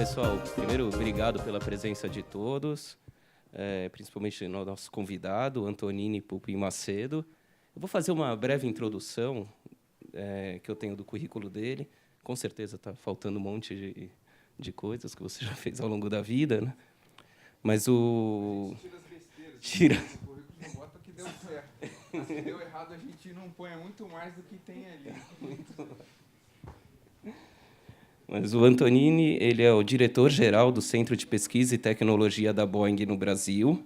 pessoal, primeiro, obrigado pela presença de todos, principalmente no nosso convidado, Antonini Pupim Macedo. Eu vou fazer uma breve introdução que eu tenho do currículo dele. Com certeza está faltando um monte de coisas que você já fez ao longo da vida, né? Mas o... Tira as besteiras. Tira. O currículo não bota que deu certo. Mas se deu errado, a gente não põe muito mais do que tem ali. Mas o Antonini, ele é o diretor-geral do Centro de Pesquisa e Tecnologia da Boeing no Brasil.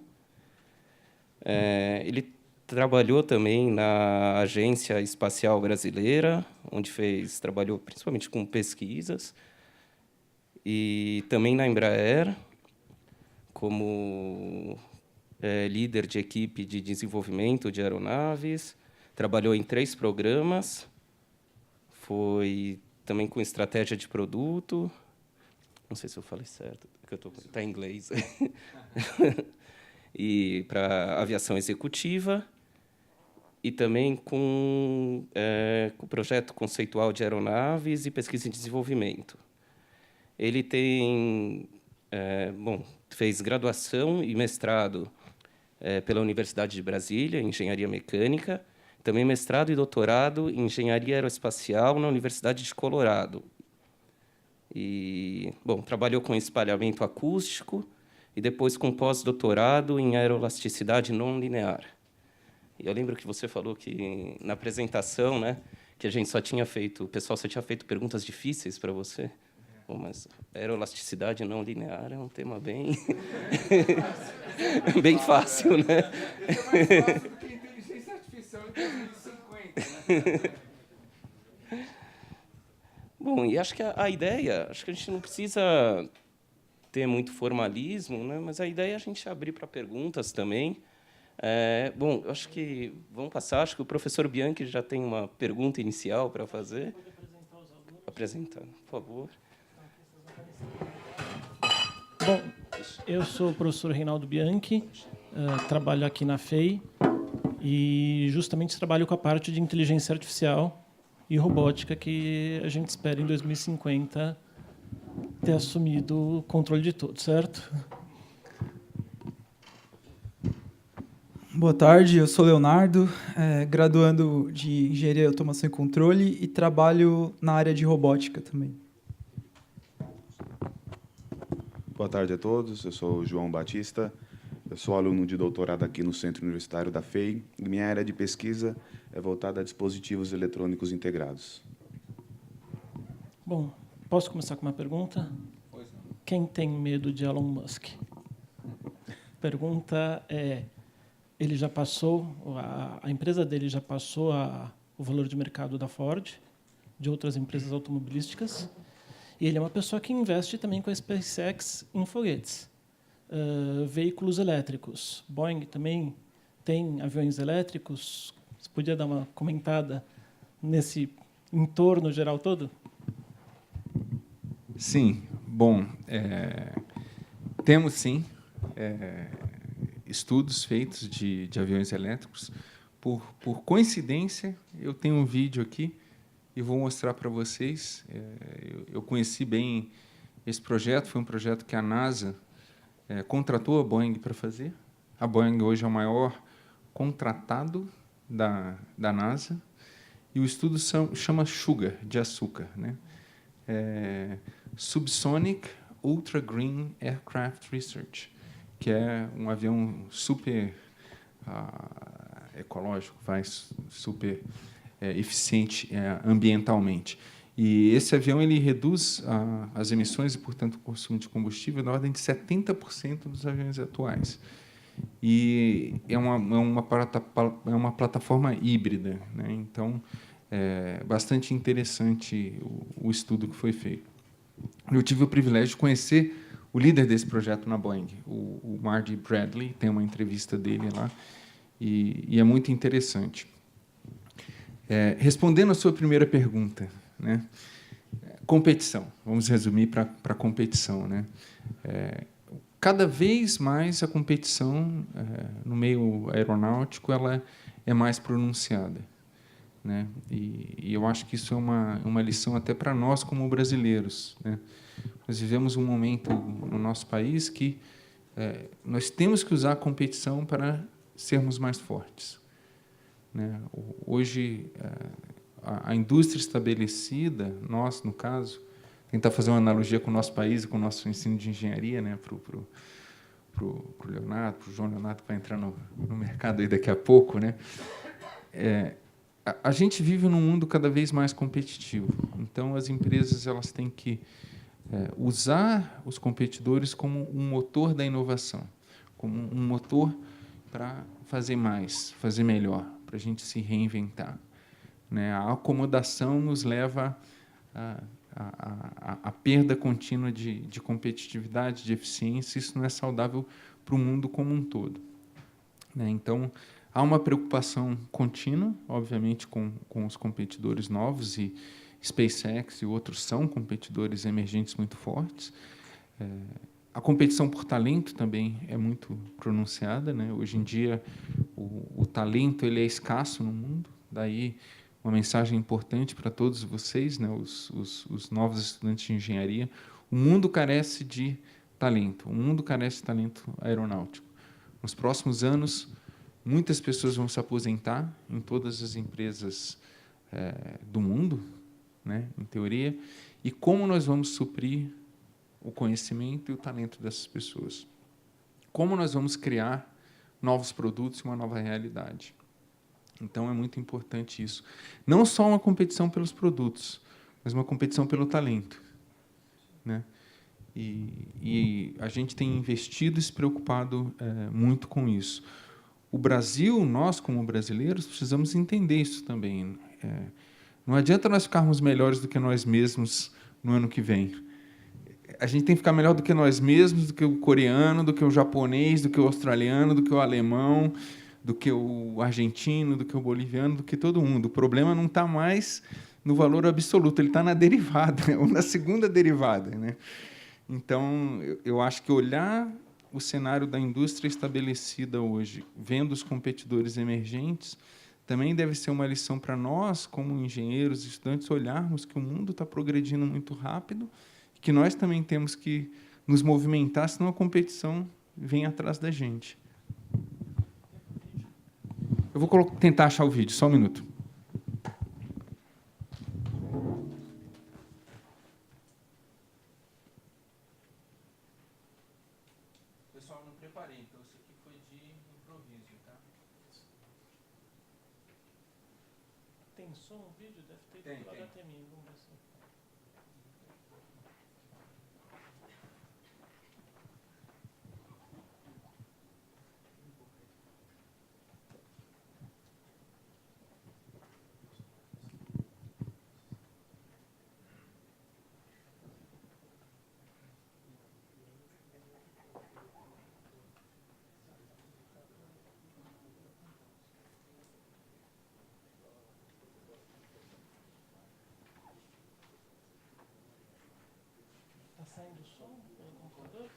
Ele trabalhou também na Agência Espacial Brasileira, onde trabalhou principalmente com pesquisas, e também na Embraer, como líder de equipe de desenvolvimento de aeronaves. Trabalhou em 3 programas, foi também com estratégia de produto. Não sei se eu falei certo, porque está em inglês. E para aviação executiva, e também com o projeto conceitual de aeronaves e pesquisa e desenvolvimento. Ele fez graduação e mestrado pela Universidade de Brasília, em Engenharia Mecânica, também mestrado e doutorado em Engenharia Aeroespacial na Universidade de Colorado. E, trabalhou com espalhamento acústico e depois com pós-doutorado em aeroelasticidade não linear. E eu lembro que você falou que, na apresentação, né, que o pessoal só tinha feito perguntas difíceis para você. Bom, mas aeroelasticidade não linear é um tema bem bem fácil, né? É mais fácil do que inteligência artificial em 2050, né? Bom, e acho que a ideia, acho que a gente não precisa ter muito formalismo, né? Mas a ideia é a gente abrir para perguntas também. Eu acho que vamos passar. Acho que o professor Bianchi já tem uma pergunta inicial para fazer. Pode apresentar os alunos. Apresentar, por favor. Bom, eu sou o professor Reinaldo Bianchi, trabalho aqui na FEI e justamente trabalho com a parte de inteligência artificial e robótica que a gente espera em 2050 ter assumido o controle de tudo, certo? Boa tarde, eu sou Leonardo, graduando de Engenharia de Automação e Controle e trabalho na área de robótica também. Boa tarde a todos, eu sou o João Batista, eu sou aluno de doutorado aqui no Centro Universitário da FEI e minha área de pesquisa é voltada a dispositivos eletrônicos integrados. Bom, posso começar com uma pergunta? Pois não. Quem tem medo de Elon Musk? Pergunta é, ele já passou, a empresa dele já passou o valor de mercado da Ford, de outras empresas automobilísticas, e ele é uma pessoa que investe também com a SpaceX em foguetes. Veículos elétricos. Boeing também tem aviões elétricos. Você podia dar uma comentada nesse entorno geral todo? Sim. Bom, temos, sim, estudos feitos de aviões elétricos. Por coincidência, eu tenho um vídeo aqui e vou mostrar para vocês. Eu conheci bem esse projeto, foi um projeto que a NASA contratou a Boeing para fazer. A Boeing hoje é o maior contratado da NASA, e o estudo chama Sugar, de açúcar, né? Subsonic Ultra Green Aircraft Research, que é um avião super ecológico, super eficiente ambientalmente. E esse avião ele reduz as emissões e, portanto, o consumo de combustível na ordem de 70% dos aviões atuais. E é uma plataforma híbrida, né? Então, é bastante interessante o estudo que foi feito. Eu tive o privilégio de conhecer o líder desse projeto na Boeing, o Marty Bradley, tem uma entrevista dele lá, e é muito interessante. Respondendo à sua primeira pergunta, né? Competição. Vamos resumir para competição, né? Cada vez mais a competição no meio aeronáutico ela é mais pronunciada. né? E eu acho que isso é uma lição até para nós como brasileiros, né? Nós vivemos um momento no nosso país que nós temos que usar a competição para sermos mais fortes, né? Hoje, a indústria estabelecida, nós, no caso, tentar fazer uma analogia com o nosso país e com o nosso ensino de engenharia, né, para o Leonardo, para o João Leonardo, que vai entrar no mercado aí daqui a pouco, né? A gente vive num mundo cada vez mais competitivo. Então, as empresas elas têm que usar os competidores como um motor da inovação, como um motor para fazer mais, fazer melhor, para a gente se reinventar, né? A acomodação nos leva a perda contínua de competitividade, de eficiência. Isso não é saudável para o mundo como um todo, né? Então, há uma preocupação contínua, obviamente, com os competidores novos, e SpaceX e outros são competidores emergentes muito fortes. A competição por talento também é muito pronunciada, né? Hoje em dia, o talento ele é escasso no mundo, daí uma mensagem importante para todos vocês, né? Os novos estudantes de engenharia. O mundo carece de talento, o mundo carece de talento aeronáutico. Nos próximos anos, muitas pessoas vão se aposentar em todas as empresas do mundo, né, em teoria, e como nós vamos suprir o conhecimento e o talento dessas pessoas? Como nós vamos criar novos produtos e uma nova realidade? Então, é muito importante isso. Não só uma competição pelos produtos, mas uma competição pelo talento, né? E a gente tem investido e se preocupado muito com isso. O Brasil, nós como brasileiros, precisamos entender isso também. Não adianta nós ficarmos melhores do que nós mesmos no ano que vem. A gente tem que ficar melhor do que nós mesmos, do que o coreano, do que o japonês, do que o australiano, do que o alemão, do que o argentino, do que o boliviano, do que todo mundo. O problema não está mais no valor absoluto, ele está na derivada, ou na segunda derivada, né? Então, eu acho que olhar o cenário da indústria estabelecida hoje, vendo os competidores emergentes, também deve ser uma lição para nós, como engenheiros, estudantes, olharmos que o mundo está progredindo muito rápido, que nós também temos que nos movimentar, senão a competição vem atrás da gente. Eu vou tentar achar o vídeo, só um minuto. Pessoal, não preparei, então isso aqui foi de improviso, tá? Tem som o vídeo? Deve ter Tem. HTML, vamos ver se... Tá saindo som pelo computador?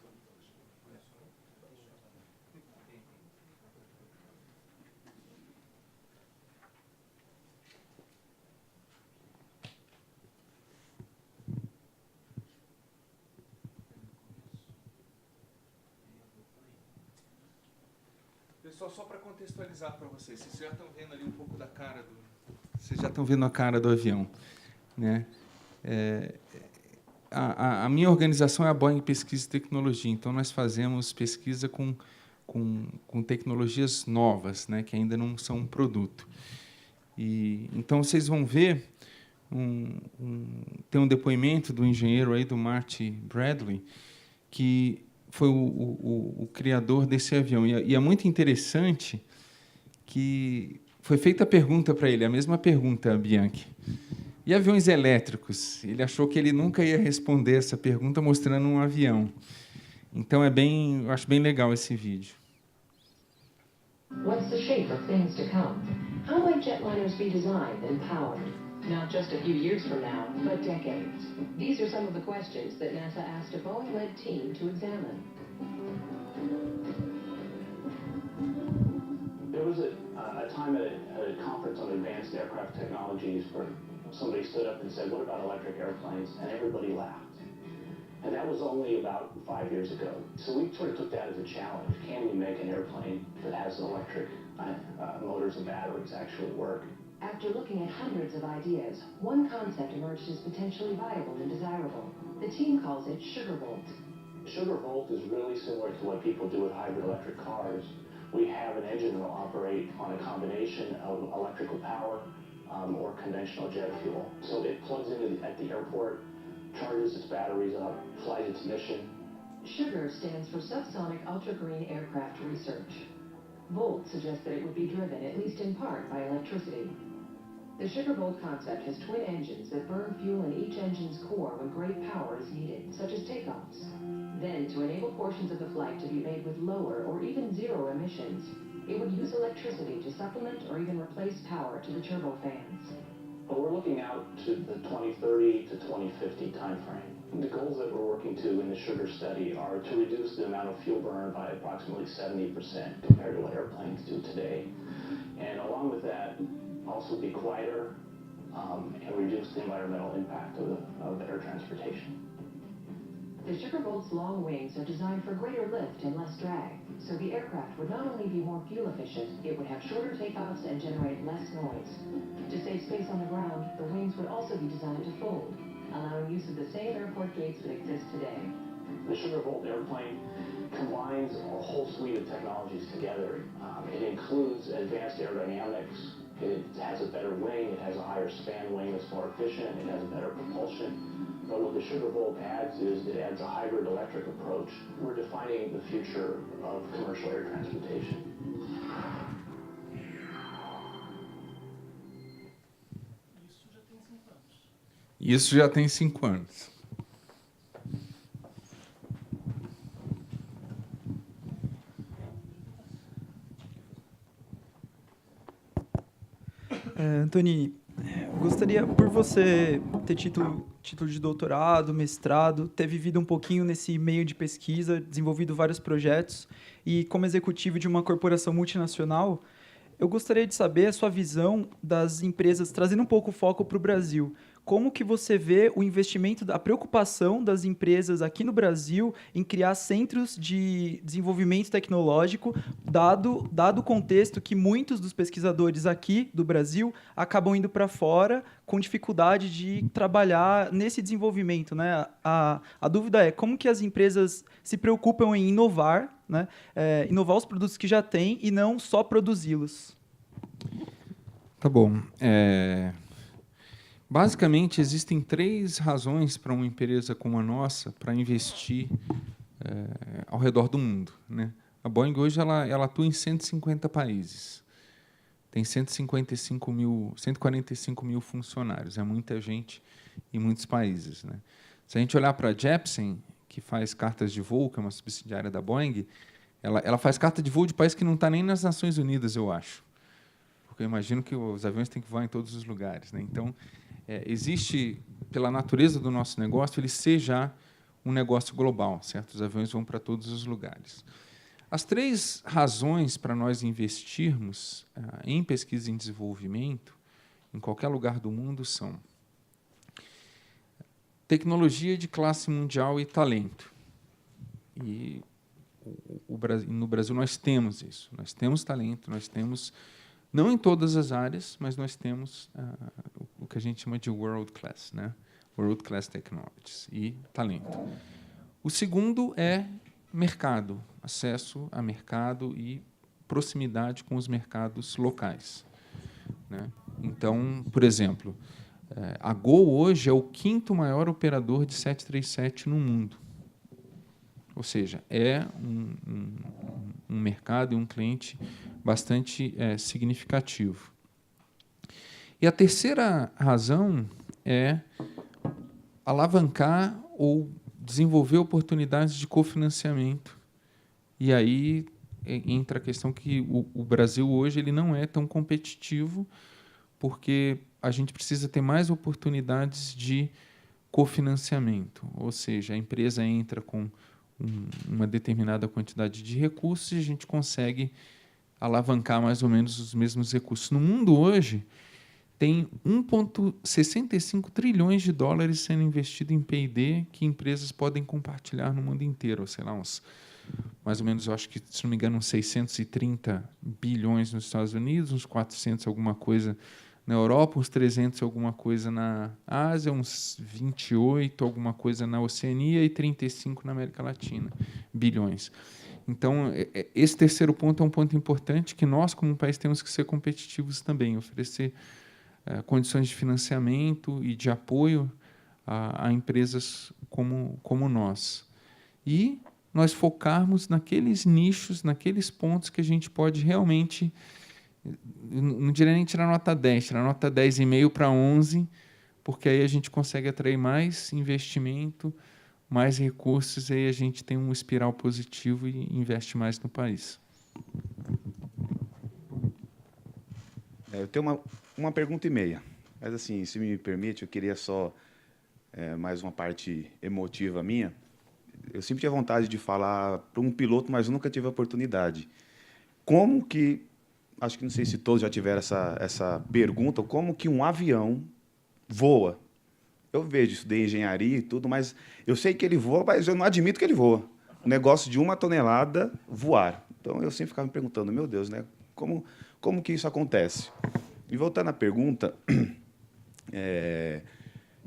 Pessoal, só para contextualizar para vocês já estão vendo ali um pouco da cara Vocês já estão vendo a cara do avião, né? A minha organização é a Boeing Pesquisa e Tecnologia, então nós fazemos pesquisa com tecnologias novas, né, que ainda não são um produto. Então vocês vão ver tem um depoimento do engenheiro aí, do Marty Bradley, que foi o criador desse avião. E é muito interessante que foi feita a pergunta para ele, a mesma pergunta, Bianchi. E aviões elétricos? Ele achou que ele nunca ia responder essa pergunta mostrando um avião. Então, eu acho bem legal esse vídeo. What's the shape of things to come? How might jetliners be designed and powered? Not just a few years from now, but decades. These are some of the questions that NASA asked a Boeing-led team to examine. There was a time at a conference on advanced aircraft technologies where somebody stood up and said, "What about electric airplanes?" And everybody laughed. And that was only about 5 years ago. So we sort of took that as a challenge. Can we make an airplane that has electric motors and batteries actually work? After looking at hundreds of ideas, one concept emerged as potentially viable and desirable. The team calls it SugarVolt. SugarVolt is really similar to what people do with hybrid electric cars. We have an engine that will operate on a combination of electrical power or conventional jet fuel. So it plugs in at the airport, charges its batteries up, flies its mission. SUGAR stands for Subsonic Ultra-Green Aircraft Research. Volt suggests that it would be driven, at least in part, by electricity. The SugarVolt concept has twin engines that burn fuel in each engine's core when great power is needed, such as takeoffs. Then, to enable portions of the flight to be made with lower or even zero emissions, it would use electricity to supplement or even replace power to the turbofans. But we're looking out to the 2030 to 2050 timeframe. The goals that we're working to in the SUGAR study are to reduce the amount of fuel burn by approximately 70% compared to what airplanes do today. And along with that, also be quieter and reduce the environmental impact of air transportation. The SugarVolt's long wings are designed for greater lift and less drag, so the aircraft would not only be more fuel efficient, it would have shorter takeoffs and generate less noise. To save space on the ground, the wings would also be designed to fold, allowing use of the same airport gates that exist today. The SugarVolt airplane combines a whole suite of technologies together. It includes advanced aerodynamics. It has a better wing. It has a higher span wing that's more efficient. It has a better propulsion. But what the SugarVolt adds is it adds a hybrid electric approach. We're defining the future of commercial air transportation. Isso já tem 5 anos. Antonini, gostaria, por você ter título de doutorado, mestrado, ter vivido um pouquinho nesse meio de pesquisa, desenvolvido vários projetos, e como executivo de uma corporação multinacional, eu gostaria de saber a sua visão das empresas, trazendo um pouco o foco para o Brasil. Como que você vê o investimento, a preocupação das empresas aqui no Brasil em criar centros de desenvolvimento tecnológico, dado o contexto que muitos dos pesquisadores aqui do Brasil acabam indo para fora com dificuldade de trabalhar nesse desenvolvimento, né? A dúvida é como que as empresas se preocupam em inovar, né? Inovar os produtos que já têm e não só produzi-los. Tá bom. Basicamente, existem 3 razões para uma empresa como a nossa para investir ao redor do mundo, né? A Boeing hoje ela atua em 150 países. Tem 145 mil funcionários. É muita gente em muitos países, né? Se a gente olhar para a Jeppesen, que faz cartas de voo, que é uma subsidiária da Boeing, ela faz carta de voo de país que não está nem nas Nações Unidas, eu acho. Porque eu imagino que os aviões têm que voar em todos os lugares, né? Então, existe, pela natureza do nosso negócio, ele ser já um negócio global, certo? Os aviões vão para todos os lugares. As 3 razões para nós investirmos em pesquisa e desenvolvimento, em qualquer lugar do mundo, são tecnologia de classe mundial e talento. E no Brasil nós temos isso. Nós temos talento, nós temos... Não em todas as áreas, mas nós temos o que a gente chama de world class, né? World class technologies e talento. O segundo é mercado, acesso a mercado e proximidade com os mercados locais, né? Então, por exemplo, a Gol hoje é o 5º maior operador de 737 no mundo. Ou seja, é um mercado e um cliente bastante significativo. E a terceira razão é alavancar ou desenvolver oportunidades de cofinanciamento. E aí entra a questão que o Brasil hoje ele não é tão competitivo, porque a gente precisa ter mais oportunidades de cofinanciamento. Ou seja, a empresa entra com uma determinada quantidade de recursos e a gente consegue alavancar mais ou menos os mesmos recursos. No mundo hoje, tem 1,65 trilhões de dólares sendo investido em P&D que empresas podem compartilhar no mundo inteiro, sei lá, mais ou menos, eu acho que, se não me engano, uns 630 bilhões nos Estados Unidos, uns 400 alguma coisa na Europa, uns 300 alguma coisa na Ásia, uns 28 alguma coisa na Oceania e 35 na América Latina, bilhões. Então, esse terceiro ponto é um ponto importante que nós, como país, temos que ser competitivos também, oferecer condições de financiamento e de apoio a empresas como nós. E nós focarmos naqueles nichos, naqueles pontos que a gente pode realmente, não diria nem tirar nota 10, tirar nota 10,5 para 11, porque aí a gente consegue atrair mais investimento, mais recursos, e aí a gente tem um espiral positivo e investe mais no país. Eu tenho uma pergunta e meia, mas, assim, se me permite, eu queria só mais uma parte emotiva minha. Eu sempre tinha vontade de falar para um piloto, mas nunca tive a oportunidade. Como que, acho que não sei se todos já tiveram essa pergunta, como que um avião voa? Eu vejo, estudei engenharia e tudo, mas eu sei que ele voa, mas eu não admito que ele voa. Um negócio de 1 tonelada voar. Então, eu sempre ficava me perguntando, meu Deus, né? Como que isso acontece? E voltando à pergunta,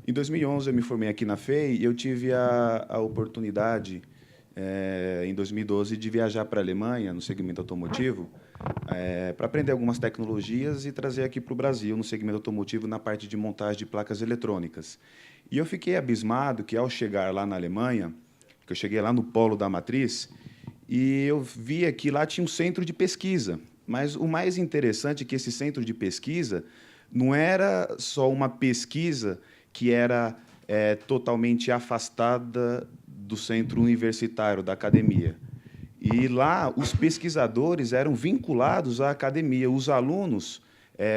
em 2011 eu me formei aqui na FEI e eu tive a oportunidade, em 2012, de viajar para a Alemanha, no segmento automotivo, para aprender algumas tecnologias e trazer aqui para o Brasil, no segmento automotivo, na parte de montagem de placas eletrônicas. E eu fiquei abismado que, ao chegar lá na Alemanha, que eu cheguei lá no polo da matriz, e eu via que lá tinha um centro de pesquisa. Mas o mais interessante é que esse centro de pesquisa não era só uma pesquisa que era totalmente afastada do centro universitário, da academia. E lá os pesquisadores eram vinculados à academia. Os alunos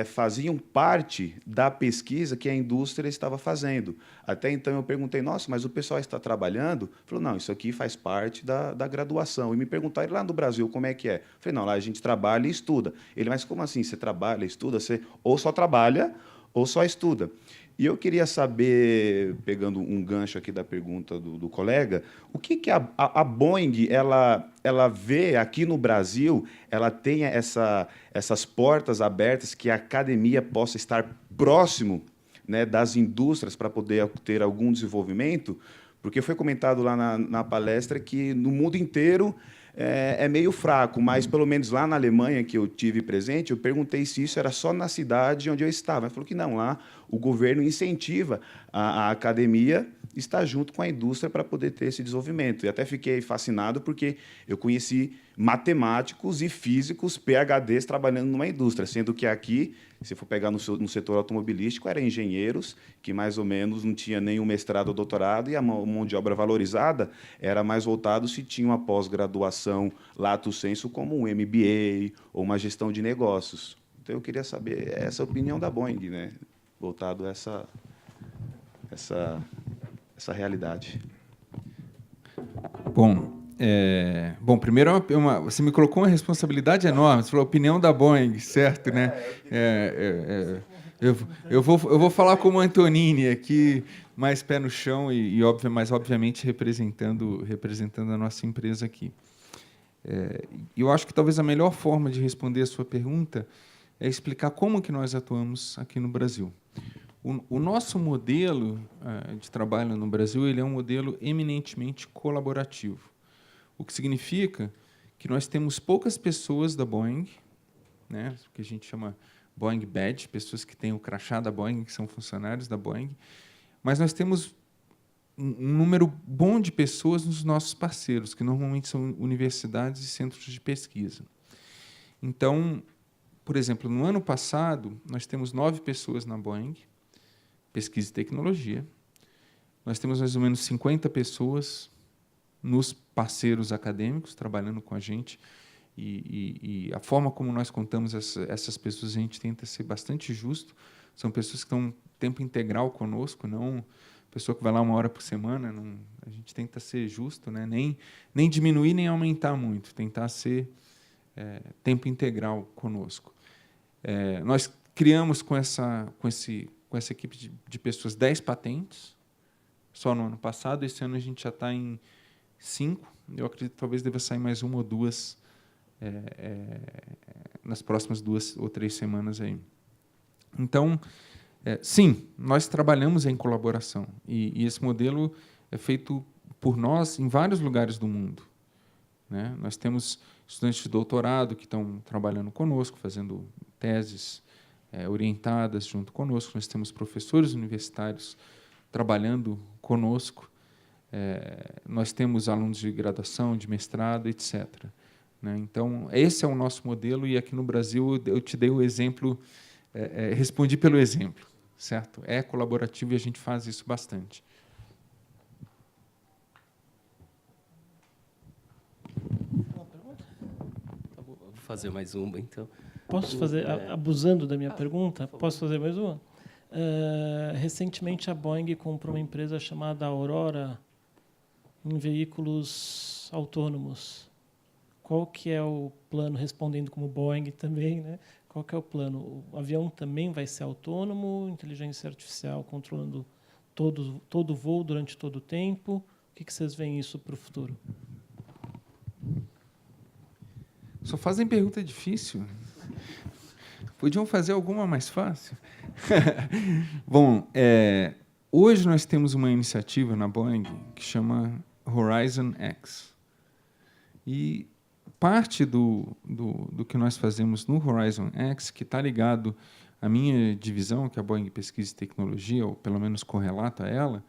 faziam parte da pesquisa que a indústria estava fazendo. Até então eu perguntei, nossa, mas o pessoal está trabalhando? Falou, não, isso aqui faz parte da graduação. E me perguntaram, lá no Brasil, como é que é? Falei, não, lá a gente trabalha e estuda. Ele, mas como assim? Você trabalha, estuda? Você ou só trabalha ou só estuda? E eu queria saber, pegando um gancho aqui da pergunta do colega, o que a Boeing ela vê aqui no Brasil, ela tem essas portas abertas que a academia possa estar próximo, né, das indústrias para poder ter algum desenvolvimento? Porque foi comentado lá na palestra que no mundo inteiro é meio fraco, mas pelo menos lá na Alemanha, que eu tive presente, eu perguntei se isso era só na cidade onde eu estava. Ele falou que não, lá o governo incentiva a academia estar junto com a indústria para poder ter esse desenvolvimento. E até fiquei fascinado porque eu conheci matemáticos e físicos, PhDs, trabalhando numa indústria, sendo que aqui, se for pegar no setor automobilístico, eram engenheiros que mais ou menos não tinha nenhum mestrado ou doutorado, e a mão de obra valorizada era mais voltado se tinha uma pós-graduação lato sensu, como um MBA ou uma gestão de negócios. Então, eu queria saber essa opinião da Boeing, né, voltado a essa realidade. Bom, primeiro, você me colocou uma responsabilidade enorme. Você falou a opinião da Boeing, certo, né? Eu vou falar como Antonini aqui, mais pé no chão mas obviamente representando a nossa empresa aqui. Eu acho que talvez a melhor forma de responder a sua pergunta é explicar como que nós atuamos aqui no Brasil. O nosso modelo de trabalho no Brasil, ele é um modelo eminentemente colaborativo, o que significa que nós temos poucas pessoas da Boeing, né, que a gente chama Boeing Badge, pessoas que têm o crachá da Boeing, que são funcionários da Boeing, mas nós temos um número bom de pessoas nos nossos parceiros, que normalmente são universidades e centros de pesquisa. Então, por exemplo, no ano passado, nós temos 9 pessoas na Boeing, pesquisa e tecnologia. Nós temos mais ou menos 50 pessoas nos parceiros acadêmicos trabalhando com a gente, e a forma como nós contamos essas pessoas, a gente tenta ser bastante justo. São pessoas que estão tempo integral conosco, não pessoa que vai lá 1 hora por semana. Não, a gente tenta ser justo, né? Nem diminuir nem aumentar muito, tentar ser tempo integral conosco. Nós criamos com essa equipe de pessoas 10 patentes, só no ano passado. Esse ano a gente já está em 5. Eu acredito que talvez deva sair mais 1 ou 2 nas próximas 2 ou 3 semanas aí. Então, sim, nós trabalhamos em colaboração, e esse modelo é feito por nós em vários lugares do mundo, né? Nós temos estudantes de doutorado que estão trabalhando conosco, fazendo teses orientadas junto conosco. Nós temos professores universitários trabalhando conosco. Nós temos alunos de graduação, de mestrado, etc., né? Então, esse é o nosso modelo, e aqui no Brasil eu te dei o exemplo, respondi pelo exemplo, certo? É colaborativo e a gente faz isso bastante. Vou fazer mais uma, então. Posso fazer, abusando da minha pergunta, posso fazer mais uma? Recentemente, a Boeing comprou uma empresa chamada Aurora em veículos autônomos. Qual que é o plano, respondendo como Boeing também, né? Qual que é o plano? O avião também vai ser autônomo, inteligência artificial controlando todo o voo durante todo o tempo? O que vocês veem isso para o futuro? Só fazem pergunta difícil. Podiam fazer alguma mais fácil? Bom, hoje nós temos uma iniciativa na Boeing que chama Horizon X. E parte do que nós fazemos no Horizon X, que está ligado à minha divisão, que é a Boeing Pesquisa e Tecnologia, ou pelo menos correlato a ela,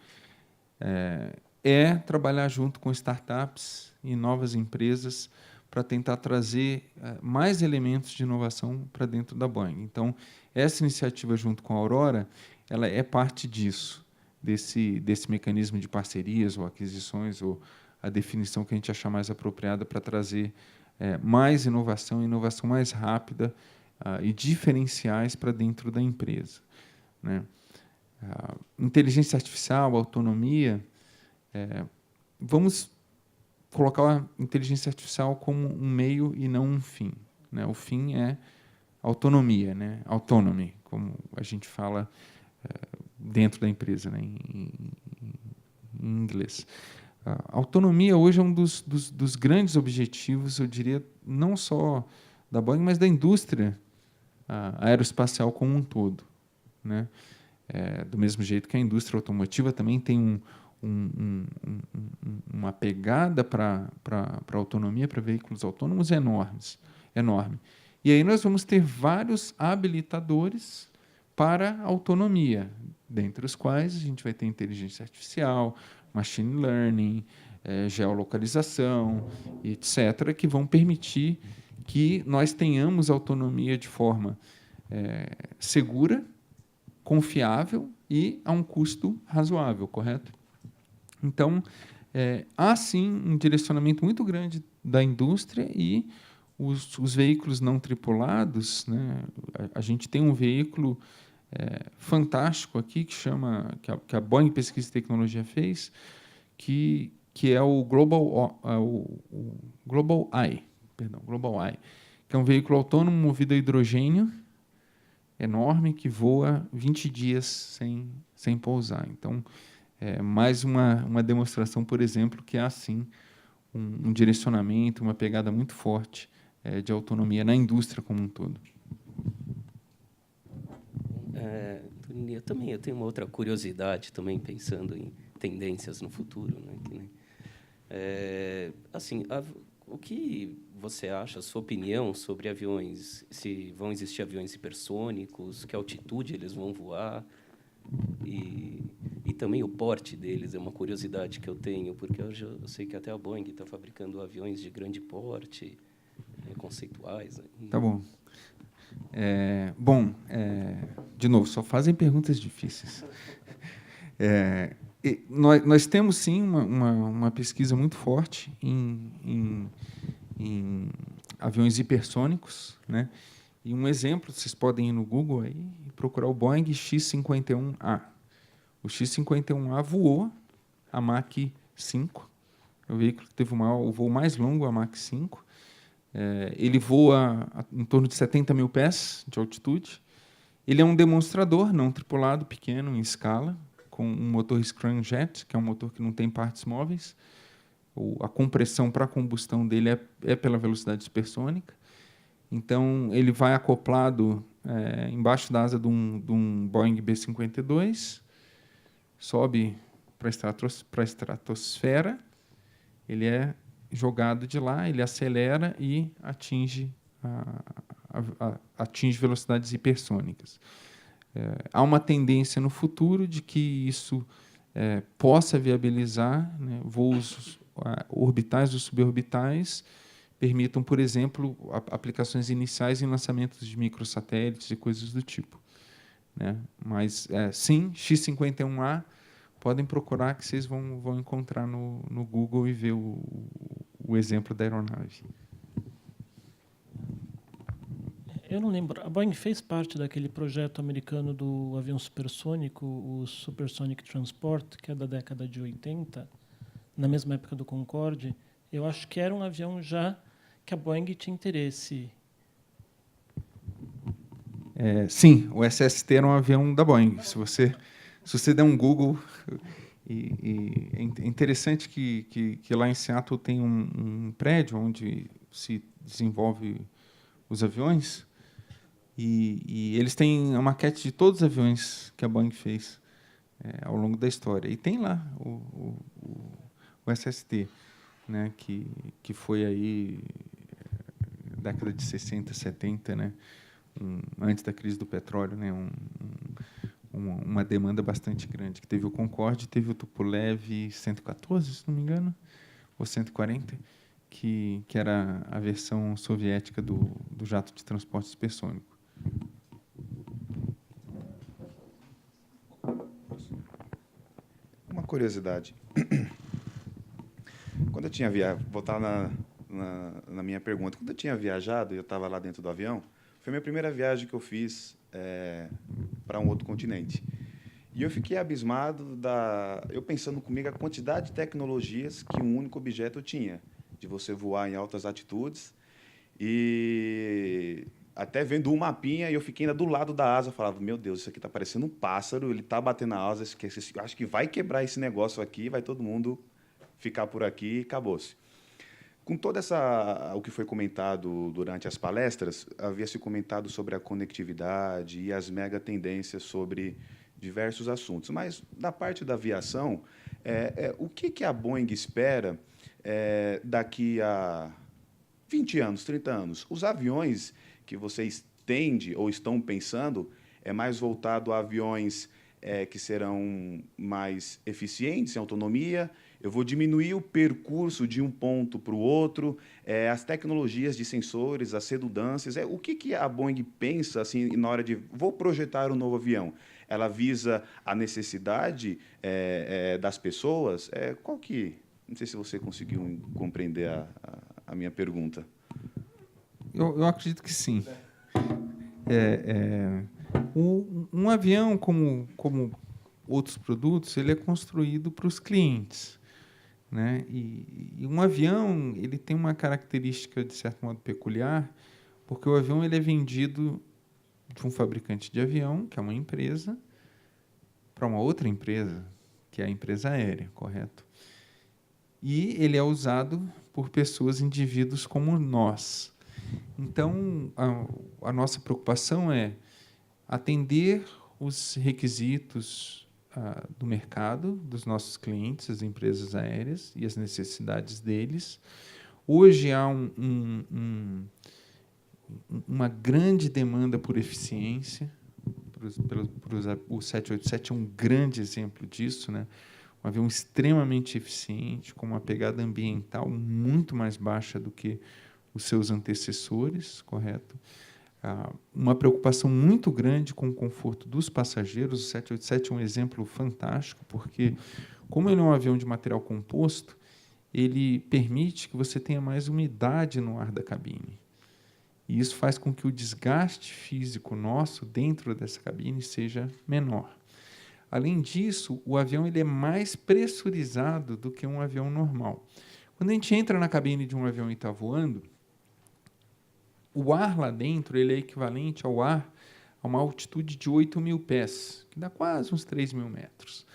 é trabalhar junto com startups e novas empresas para tentar trazer mais elementos de inovação para dentro da Boeing. Então, essa iniciativa junto com a Aurora, ela é parte disso, desse mecanismo de parcerias ou aquisições, ou a definição que a gente achar mais apropriada para trazer mais inovação mais rápida e diferenciais para dentro da empresa, né? Inteligência artificial, autonomia, vamos colocar a inteligência artificial como um meio e não um fim, né? O fim é autonomia, né? Autonomy, como a gente fala dentro da empresa, né? Em inglês. A autonomia hoje é um dos grandes objetivos, eu diria, não só da Boeing, mas da indústria aeroespacial como um todo, né? Do mesmo jeito que a indústria automotiva também tem uma pegada para a autonomia, para veículos autônomos enorme. E aí nós vamos ter vários habilitadores para a autonomia, dentre os quais a gente vai ter inteligência artificial, machine learning, geolocalização, etc., que vão permitir que nós tenhamos autonomia de forma segura, confiável e a um custo razoável, correto? Então, há sim um direcionamento muito grande da indústria, e os veículos não tripulados, né? A gente tem um veículo fantástico aqui que a Boeing Pesquisa e Tecnologia fez, que é o Global Eye, que é um veículo autônomo movido a hidrogênio, enorme, que voa 20 dias sem pousar. Então, mais uma demonstração, por exemplo, que há, sim, um direcionamento, uma pegada muito forte de autonomia na indústria como um todo. Eu tenho uma outra curiosidade também, pensando em tendências no futuro, né? O que você acha, a sua opinião sobre aviões? Se vão existir aviões hipersônicos, que altitude eles vão voar? E também o porte deles é uma curiosidade que eu tenho, porque hoje eu sei que até a Boeing está fabricando aviões de grande porte, conceituais. Tá bom. De novo, só fazem perguntas difíceis. Nós temos, sim, uma pesquisa muito forte em aviões hipersônicos, né? E um exemplo, vocês podem ir no Google aí e procurar o Boeing X-51A. O X-51A voou a Mach 5, é o veículo que teve o voo mais longo, a Mach 5, Ele voa em torno de 70 mil pés de altitude. Ele é um demonstrador não tripulado, pequeno, em escala, com um motor scramjet, que é um motor que não tem partes móveis. A compressão para a combustão dele é pela velocidade supersônica. Então, ele vai acoplado embaixo da asa de um Boeing B-52, sobe para a estratosfera, ele é jogado de lá, ele acelera e atinge velocidades hipersônicas. Há uma tendência no futuro de que isso possa viabilizar, né, voos orbitais ou suborbitais, permitam, por exemplo, aplicações iniciais em lançamentos de microsatélites e coisas do tipo, né? Mas, sim, X-51A, podem procurar que vocês vão encontrar no Google e ver o exemplo da aeronave. Eu não lembro. A Boeing fez parte daquele projeto americano do avião supersônico, o Supersonic Transport, que é da década de 80, na mesma época do Concorde. Eu acho que era um avião já que a Boeing tinha interesse. Sim, o SST era um avião da Boeing. Se você der um Google... é interessante que lá em Seattle tem um prédio onde se desenvolve os aviões, e eles têm a maquete de todos os aviões que a Boeing fez ao longo da história. E tem lá o SST, né, que foi aí década de 60, 70, né, antes da crise do petróleo, né, uma demanda bastante grande, que teve o Concorde, teve o Tupolev 114, se não me engano, ou 140, que era a versão soviética do jato de transporte supersônico. Uma curiosidade. Quando eu tinha voltar na minha pergunta, quando eu tinha viajado e eu estava lá dentro do avião, foi a minha primeira viagem que eu fiz para um outro continente. E eu fiquei abismado, eu pensando comigo a quantidade de tecnologias que um único objeto tinha, de você voar em altas altitudes, e até vendo um mapinha, e eu fiquei ainda do lado da asa, falava, meu Deus, isso aqui está parecendo um pássaro, ele está batendo a asa, acho que vai quebrar esse negócio aqui, vai todo mundo ficar por aqui e acabou-se. Com toda o que foi comentado durante as palestras, havia se comentado sobre a conectividade e as mega tendências sobre diversos assuntos. Mas, da parte da aviação, o que a Boeing espera daqui a 20 anos, 30 anos? Os aviões que vocês tendem ou estão pensando é mais voltado a aviões que serão mais eficientes em autonomia? Eu vou diminuir o percurso de um ponto para o outro, as tecnologias de sensores, as redundâncias. O que a Boeing pensa assim, na hora de vou projetar um novo avião? Ela visa a necessidade das pessoas? Não sei se você conseguiu compreender a minha pergunta. Eu acredito que sim. Um avião, como outros produtos, ele é construído para os clientes, né? E um avião ele tem uma característica, de certo modo, peculiar, porque o avião ele é vendido de um fabricante de avião, que é uma empresa, para uma outra empresa, que é a empresa aérea, correto? E ele é usado por pessoas, indivíduos como nós. Então, a nossa preocupação é atender os requisitos do mercado, dos nossos clientes, as empresas aéreas, e as necessidades deles. Hoje há uma grande demanda por eficiência. O 787 é um grande exemplo disso, né? Um avião extremamente eficiente, com uma pegada ambiental muito mais baixa do que os seus antecessores, correto? Uma preocupação muito grande com o conforto dos passageiros. O 787 é um exemplo fantástico, porque, como ele é um avião de material composto, ele permite que você tenha mais umidade no ar da cabine. E isso faz com que o desgaste físico nosso dentro dessa cabine seja menor. Além disso, o avião ele é mais pressurizado do que um avião normal. Quando a gente entra na cabine de um avião e está voando, o ar lá dentro ele é equivalente ao ar a uma altitude de 8.000 pés, que dá quase uns 3.000 metros.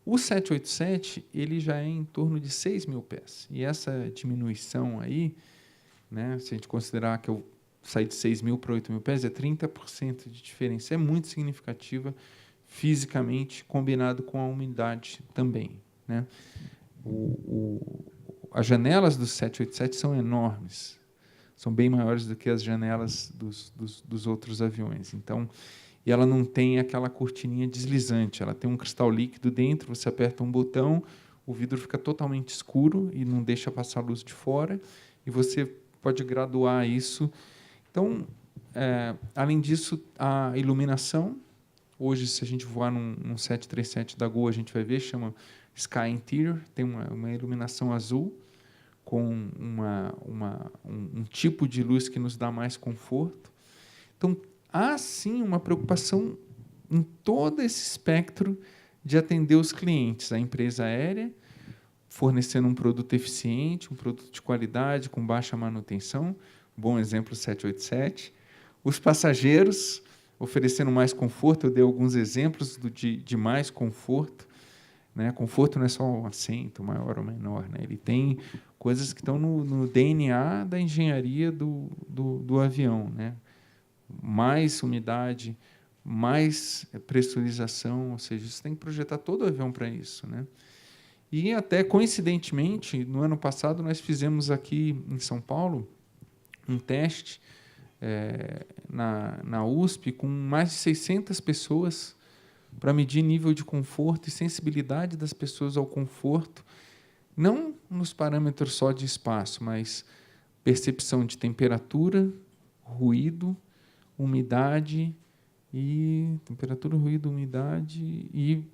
O 787 ele já é em torno de 6.000 pés. E essa diminuição aí, né, se a gente considerar que eu saí de 6.000 para 8.000 pés, é 30% de diferença. É muito significativa fisicamente, combinado com a umidade também, né? As janelas do 787 são enormes, são bem maiores do que as janelas dos outros aviões. Então, e ela não tem aquela cortininha deslizante, ela tem um cristal líquido dentro, você aperta um botão, o vidro fica totalmente escuro e não deixa passar luz de fora, e você pode graduar isso. Então, além disso, a iluminação, hoje, se a gente voar num 737 da Gol, a gente vai ver, chama Sky Interior, tem uma iluminação azul, com um tipo de luz que nos dá mais conforto. Então, há, sim, uma preocupação em todo esse espectro de atender os clientes. A empresa aérea fornecendo um produto eficiente, um produto de qualidade, com baixa manutenção, bom exemplo, o 787. Os passageiros oferecendo mais conforto, eu dei alguns exemplos de mais conforto. Né? Conforto não é só um assento maior ou menor, né? Ele tem coisas que estão no DNA da engenharia do avião, né? Mais umidade, mais pressurização, ou seja, você tem que projetar todo o avião para isso, né? E até coincidentemente, no ano passado nós fizemos aqui em São Paulo um teste na USP com mais de 600 pessoas para medir nível de conforto e sensibilidade das pessoas ao conforto, não nos parâmetros só de espaço, mas percepção de temperatura, ruído, umidade e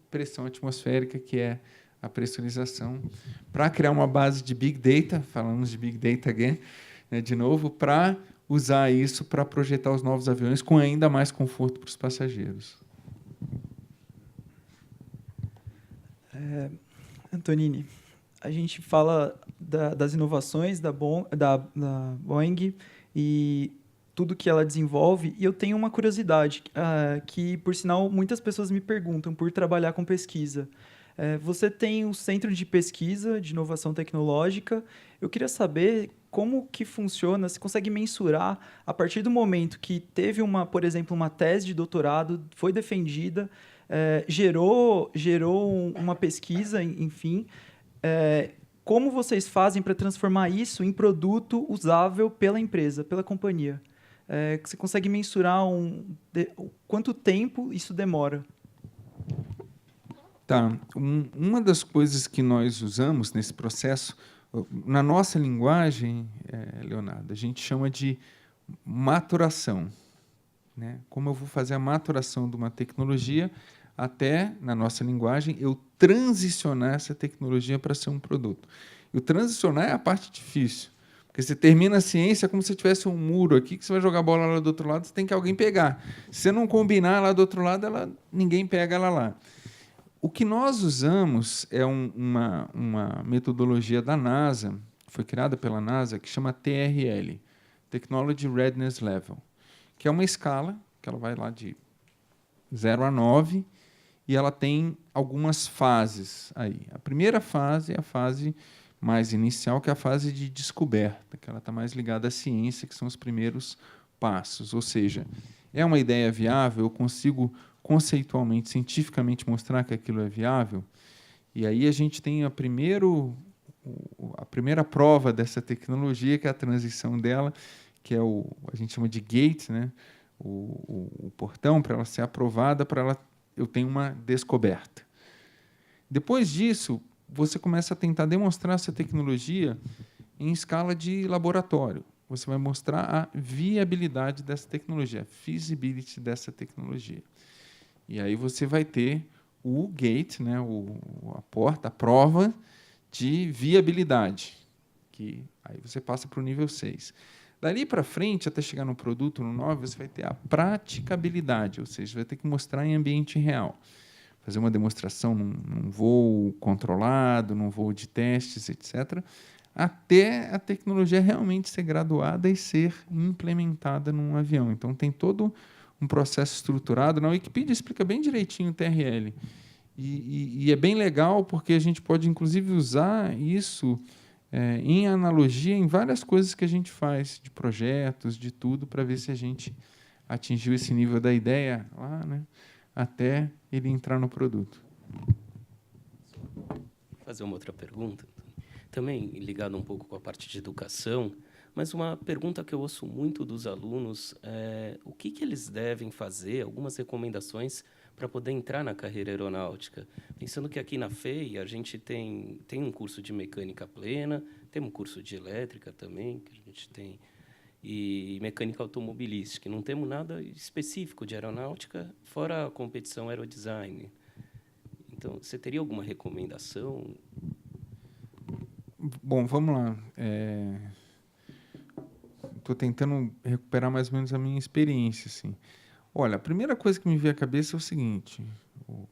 pressão atmosférica, que é a pressurização, para criar uma base de Big Data, falamos de Big Data again, né, de novo, para usar isso para projetar os novos aviões com ainda mais conforto para os passageiros. Antonini, a gente fala das inovações da Boeing e tudo que ela desenvolve, e eu tenho uma curiosidade, que, por sinal, muitas pessoas me perguntam por trabalhar com pesquisa. Você tem um centro de pesquisa de inovação tecnológica. Eu queria saber como que funciona, se consegue mensurar, a partir do momento que teve, por exemplo, uma tese de doutorado, foi defendida, gerou uma pesquisa, enfim. Como vocês fazem para transformar isso em produto usável pela empresa, pela companhia? Você consegue mensurar quanto tempo isso demora? Tá. Uma das coisas que nós usamos nesse processo, na nossa linguagem, Leonardo, a gente chama de maturação. Né? Como eu vou fazer a maturação de uma tecnologia até, na nossa linguagem, eu transicionar essa tecnologia para ser um produto. E o transicionar é a parte difícil, porque você termina a ciência como se tivesse um muro aqui, que você vai jogar a bola lá do outro lado, você tem que alguém pegar. Se você não combinar lá do outro lado, ninguém pega ela lá. O que nós usamos é uma metodologia da NASA, foi criada pela NASA, que chama TRL, Technology Readiness Level, que é uma escala, que ela vai lá de 0 a 9, e ela tem algumas fases aí. A primeira fase é a fase mais inicial, que é a fase de descoberta, que ela está mais ligada à ciência, que são os primeiros passos. Ou seja, é uma ideia viável, eu consigo conceitualmente, cientificamente mostrar que aquilo é viável, e aí a gente tem a primeira prova dessa tecnologia, que é a transição dela, que é a gente chama de gate, né? O portão, para ela ser aprovada, eu tenho uma descoberta. Depois disso, você começa a tentar demonstrar essa tecnologia em escala de laboratório. Você vai mostrar a viabilidade dessa tecnologia, a feasibility dessa tecnologia. E aí você vai ter o gate, né, a porta, a prova de viabilidade, que aí você passa para o nível 6. Dali para frente, até chegar no produto, no 9, você vai ter a praticabilidade, ou seja, você vai ter que mostrar em ambiente real. Fazer uma demonstração num voo controlado, num voo de testes, etc. até a tecnologia realmente ser graduada e ser implementada num avião. Então, tem todo um processo estruturado. Na Wikipedia explica bem direitinho o TRL. E é bem legal, porque a gente pode, inclusive, usar isso em analogia em várias coisas que a gente faz, de projetos, de tudo, para ver se a gente atingiu esse nível da ideia lá, né, até ele entrar no produto. Vou fazer uma outra pergunta, também ligada um pouco com a parte de educação, mas uma pergunta que eu ouço muito dos alunos é o que eles devem fazer, algumas recomendações para poder entrar na carreira aeronáutica. Pensando que aqui na FEI a gente tem um curso de mecânica plena, tem um curso de elétrica também, que a gente tem, e mecânica automobilística. Não temos nada específico de aeronáutica, fora a competição aerodesign. Então, você teria alguma recomendação? Bom, vamos lá. Estou tentando recuperar mais ou menos a minha experiência, assim. Olha, a primeira coisa que me veio à cabeça é o seguinte: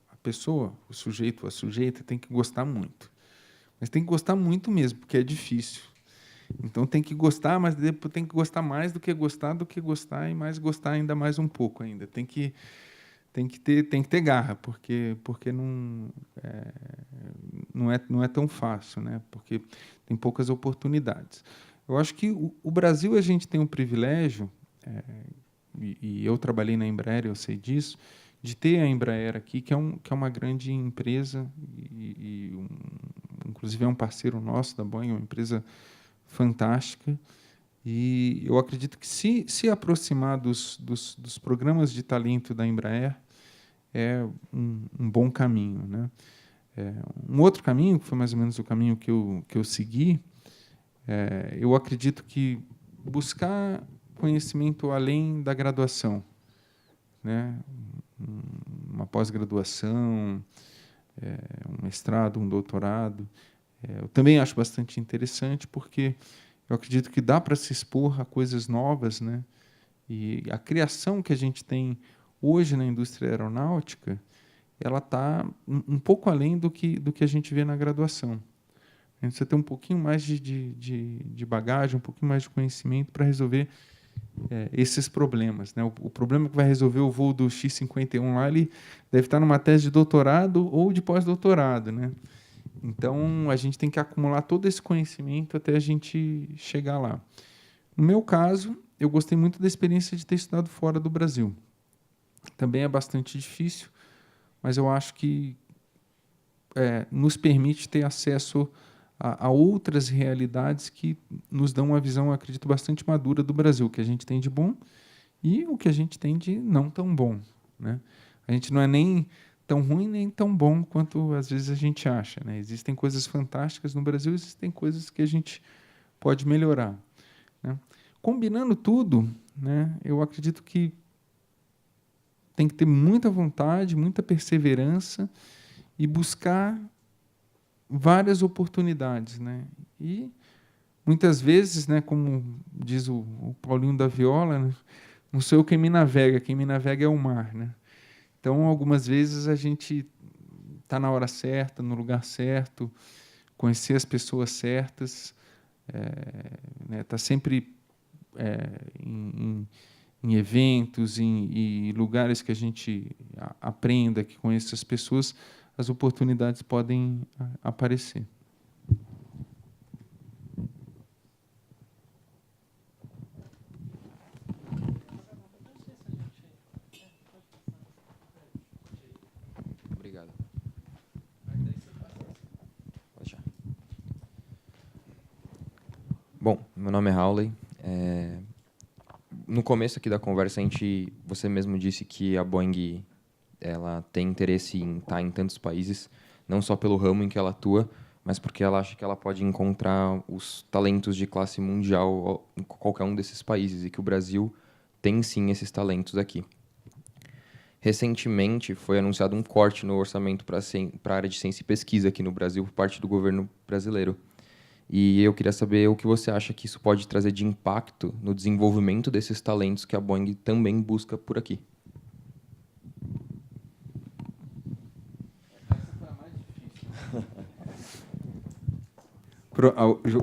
a pessoa, o sujeito, a sujeita tem que gostar muito. Mas tem que gostar muito mesmo, porque é difícil. Então tem que gostar, mas depois tem que gostar mais do que gostar e mais gostar ainda mais um pouco ainda. Tem que ter garra, porque não é tão fácil, né? Porque tem poucas oportunidades. Eu acho que o Brasil, a gente tem um privilégio, e eu trabalhei na Embraer, eu sei disso, de ter a Embraer aqui, que é uma grande empresa, inclusive é um parceiro nosso da Boeing, uma empresa fantástica. E eu acredito que se aproximar dos programas de talento da Embraer é um bom caminho, né? Um outro caminho, que foi mais ou menos o caminho que eu segui, eu acredito que buscar conhecimento além da graduação, né? Uma pós-graduação, um mestrado, um doutorado. Eu também acho bastante interessante, porque eu acredito que dá para se expor a coisas novas, né? E a criação que a gente tem hoje na indústria aeronáutica, ela está um pouco além do que a gente vê na graduação. A gente precisa ter um pouquinho mais de bagagem, um pouquinho mais de conhecimento para resolver esses problemas, né? O problema que vai resolver o voo do X-51 lá, ele deve estar numa tese de doutorado ou de pós-doutorado, né? Então, a gente tem que acumular todo esse conhecimento até a gente chegar lá. No meu caso, eu gostei muito da experiência de ter estudado fora do Brasil. Também é bastante difícil, mas eu acho que nos permite ter acesso a outras realidades que nos dão uma visão, eu acredito, bastante madura do Brasil, o que a gente tem de bom e o que a gente tem de não tão bom, né? A gente não é nem tão ruim nem tão bom quanto às vezes a gente acha, né? Existem coisas fantásticas no Brasil, existem coisas que a gente pode melhorar, né? Combinando tudo, né, eu acredito que tem que ter muita vontade, muita perseverança e buscar várias oportunidades, né? E muitas vezes, né, como diz o Paulinho da Viola, né, não sou eu quem me navega é o mar, né? Então, algumas vezes a gente está na hora certa, no lugar certo, conhecer as pessoas certas, né, tá sempre em eventos, em lugares que a gente aprenda, que conheça as pessoas, as oportunidades podem aparecer. Obrigado. Pode já. Bom, meu nome é Howley. No começo aqui da conversa, você mesmo disse que a Boeing ela tem interesse em estar em tantos países, não só pelo ramo em que ela atua, mas porque ela acha que ela pode encontrar os talentos de classe mundial em qualquer um desses países, e que o Brasil tem sim esses talentos aqui. Recentemente foi anunciado um corte no orçamento para a área de ciência e pesquisa aqui no Brasil por parte do governo brasileiro. E eu queria saber o que você acha que isso pode trazer de impacto no desenvolvimento desses talentos que a Boeing também busca por aqui.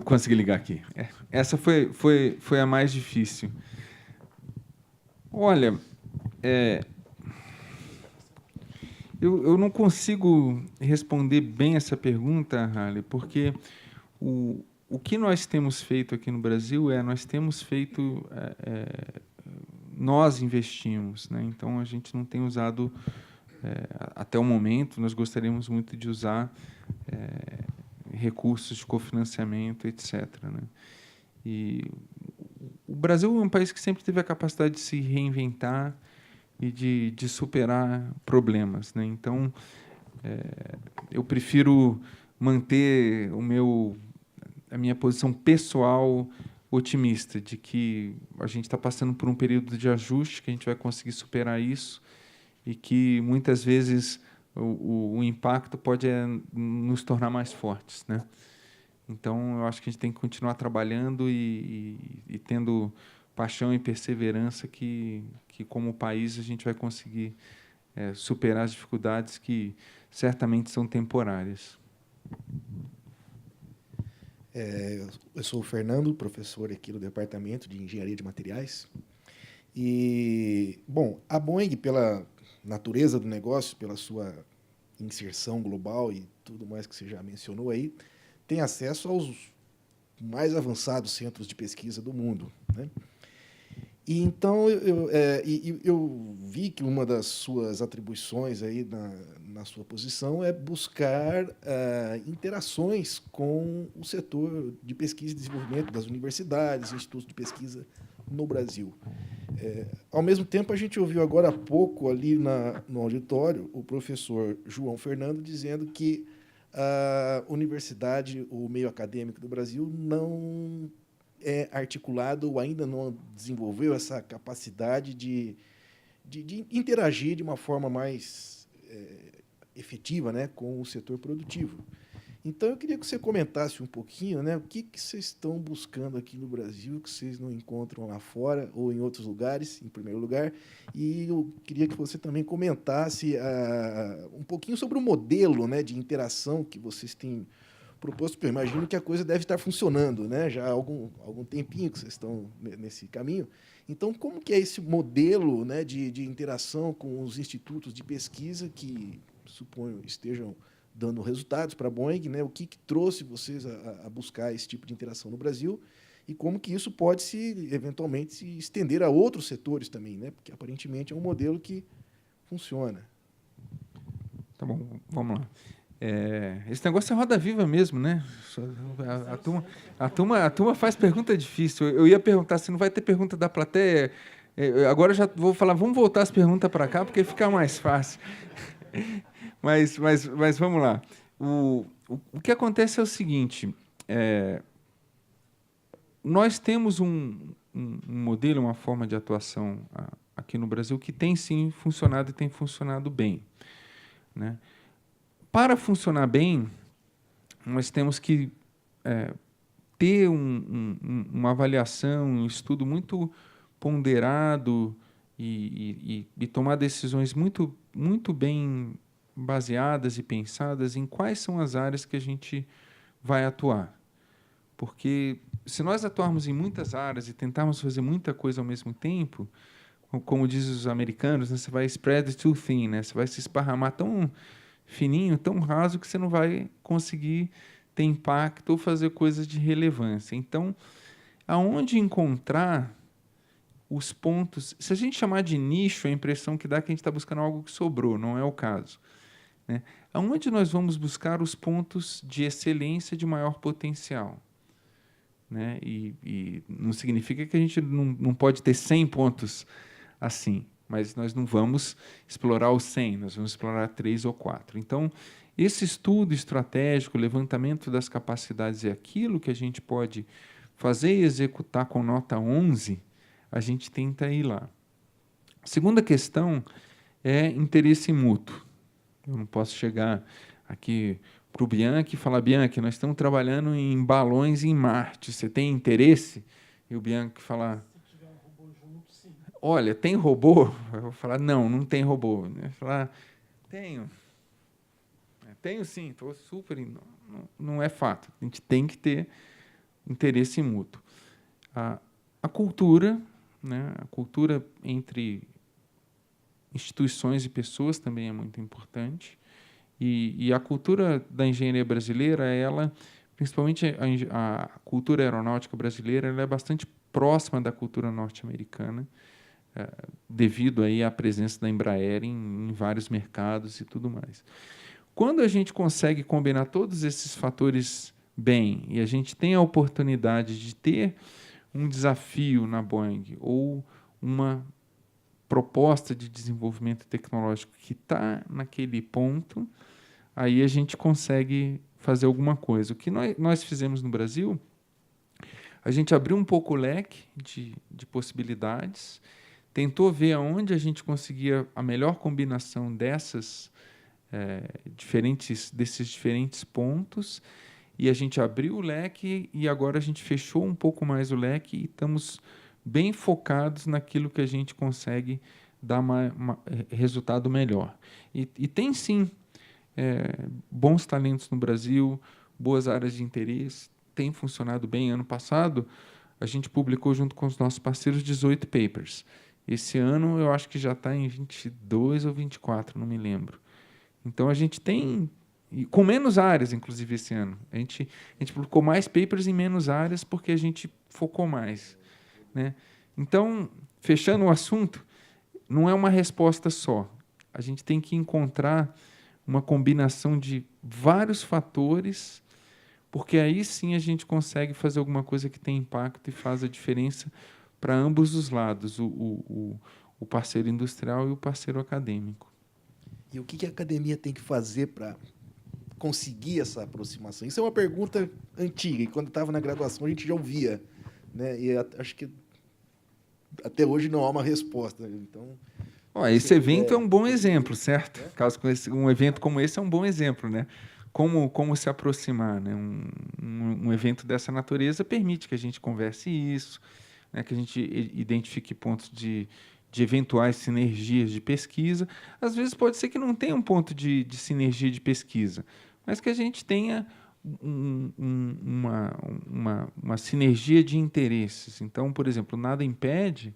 Consegui ligar aqui. Essa foi a mais difícil. Olha, eu não consigo responder bem essa pergunta, Harley, porque o que nós temos feito aqui no Brasil nós investimos, né? Então, a gente não tem usado, até o momento, nós gostaríamos muito de usar recursos de cofinanciamento, etc., né? E o Brasil é um país que sempre teve a capacidade de se reinventar e de superar problemas, né? Então, eu prefiro manter a minha posição pessoal otimista de que a gente está passando por um período de ajuste, que a gente vai conseguir superar isso e que, muitas vezes, o impacto pode nos tornar mais fortes, né? Então, eu acho que a gente tem que continuar trabalhando e tendo paixão e perseverança que, como país, a gente vai conseguir superar as dificuldades que certamente são temporárias. Eu sou o Fernando, professor aqui do Departamento de Engenharia de Materiais. E, bom, a Boeing, pela natureza do negócio, pela sua inserção global e tudo mais que você já mencionou aí, tem acesso aos mais avançados centros de pesquisa do mundo, né? E então eu vi que uma das suas atribuições aí na sua posição é buscar interações com o setor de pesquisa e desenvolvimento das universidades, institutos de pesquisa no Brasil. Ao mesmo tempo, a gente ouviu agora há pouco ali no auditório o professor João Fernando dizendo que a universidade, o meio acadêmico do Brasil, não é articulado ou ainda não desenvolveu essa capacidade de interagir de uma forma mais efetiva, né, com o setor produtivo. Então, eu queria que você comentasse um pouquinho, né, o que vocês estão buscando aqui no Brasil, que vocês não encontram lá fora ou em outros lugares, em primeiro lugar. E eu queria que você também comentasse um pouquinho sobre o modelo, né, de interação que vocês têm proposto. Eu imagino que a coisa deve estar funcionando, né, já há algum tempinho que vocês estão nesse caminho. Então, como que é esse modelo, né, de interação com os institutos de pesquisa que, suponho, estejam dando resultados para a Boeing, né? O que trouxe vocês a buscar esse tipo de interação no Brasil e como que isso pode eventualmente se estender a outros setores também, né? Porque aparentemente é um modelo que funciona. Tá bom, vamos lá. Esse negócio é roda viva mesmo, né? A turma faz pergunta difícil. Eu ia perguntar se não vai ter pergunta da plateia. Agora já vou falar, vamos voltar as perguntas para cá, porque fica mais fácil. Mas vamos lá. O que acontece é o seguinte: nós temos um modelo, uma forma de atuação aqui no Brasil que tem, sim, funcionado e tem funcionado bem, né? Para funcionar bem, nós temos que ter uma avaliação, um estudo muito ponderado e tomar decisões muito, muito bem baseadas e pensadas em quais são as áreas que a gente vai atuar. Porque, se nós atuarmos em muitas áreas e tentarmos fazer muita coisa ao mesmo tempo, como dizem os americanos, né, você vai spread too thin, né, você vai se esparramar tão fininho, tão raso, que você não vai conseguir ter impacto ou fazer coisas de relevância. Então, aonde encontrar os pontos... Se a gente chamar de nicho, a impressão que dá é que a gente está buscando algo que sobrou, não é o caso, né? Aonde nós vamos buscar os pontos de excelência de maior potencial, né? E não significa que a gente não pode ter 100 pontos assim, mas nós não vamos explorar os 100, nós vamos explorar 3 ou 4. Então, esse estudo estratégico, levantamento das capacidades é aquilo que a gente pode fazer e executar com nota 11, a gente tenta ir lá. A segunda questão é interesse mútuo. Eu não posso chegar aqui para o Bianchi e falar: Bianchi, nós estamos trabalhando em balões em Marte, você tem interesse? E o Bianchi falar: se tiver um robô junto, sim. Olha, tem robô? Eu vou falar: não tem robô. Ele vai falar: tenho sim, estou super... não é fato. A gente tem que ter interesse mútuo. A cultura, né, a cultura entre instituições e pessoas também é muito importante. E a cultura da engenharia brasileira, ela, principalmente a cultura aeronáutica brasileira, ela é bastante próxima da cultura norte-americana, devido aí à presença da Embraer em vários mercados e tudo mais. Quando a gente consegue combinar todos esses fatores bem e a gente tem a oportunidade de ter um desafio na Boeing ou uma proposta de desenvolvimento tecnológico que está naquele ponto, aí a gente consegue fazer alguma coisa. O que nós fizemos no Brasil, a gente abriu um pouco o leque de possibilidades, tentou ver aonde a gente conseguia a melhor combinação desses diferentes pontos, e a gente abriu o leque e agora a gente fechou um pouco mais o leque e estamos bem focados naquilo que a gente consegue dar resultado melhor. E tem, sim, bons talentos no Brasil, boas áreas de interesse, tem funcionado bem. Ano passado, a gente publicou, junto com os nossos parceiros, 18 papers. Esse ano, eu acho que já está em 22 ou 24, não me lembro. Então, a gente tem... com menos áreas, inclusive, esse ano. A gente publicou mais papers em menos áreas porque a gente focou mais, né? Então, fechando o assunto, não é uma resposta só. A gente tem que encontrar uma combinação de vários fatores, porque aí sim a gente consegue fazer alguma coisa que tem impacto e faz a diferença para ambos os lados, o parceiro industrial e o parceiro acadêmico. E o que a academia tem que fazer para conseguir essa aproximação? Isso é uma pergunta antiga, e quando estava na graduação a gente já ouvia, né? E acho que até hoje não há uma resposta. Então, esse evento é um bom exemplo, certo? Caso um evento como esse é um bom exemplo, né? Como se aproximar, né? Um evento dessa natureza permite que a gente converse isso, né? Que a gente identifique pontos de eventuais sinergias de pesquisa. Às vezes pode ser que não tenha um ponto de sinergia de pesquisa, mas que a gente tenha uma sinergia de interesses. Então, por exemplo, nada impede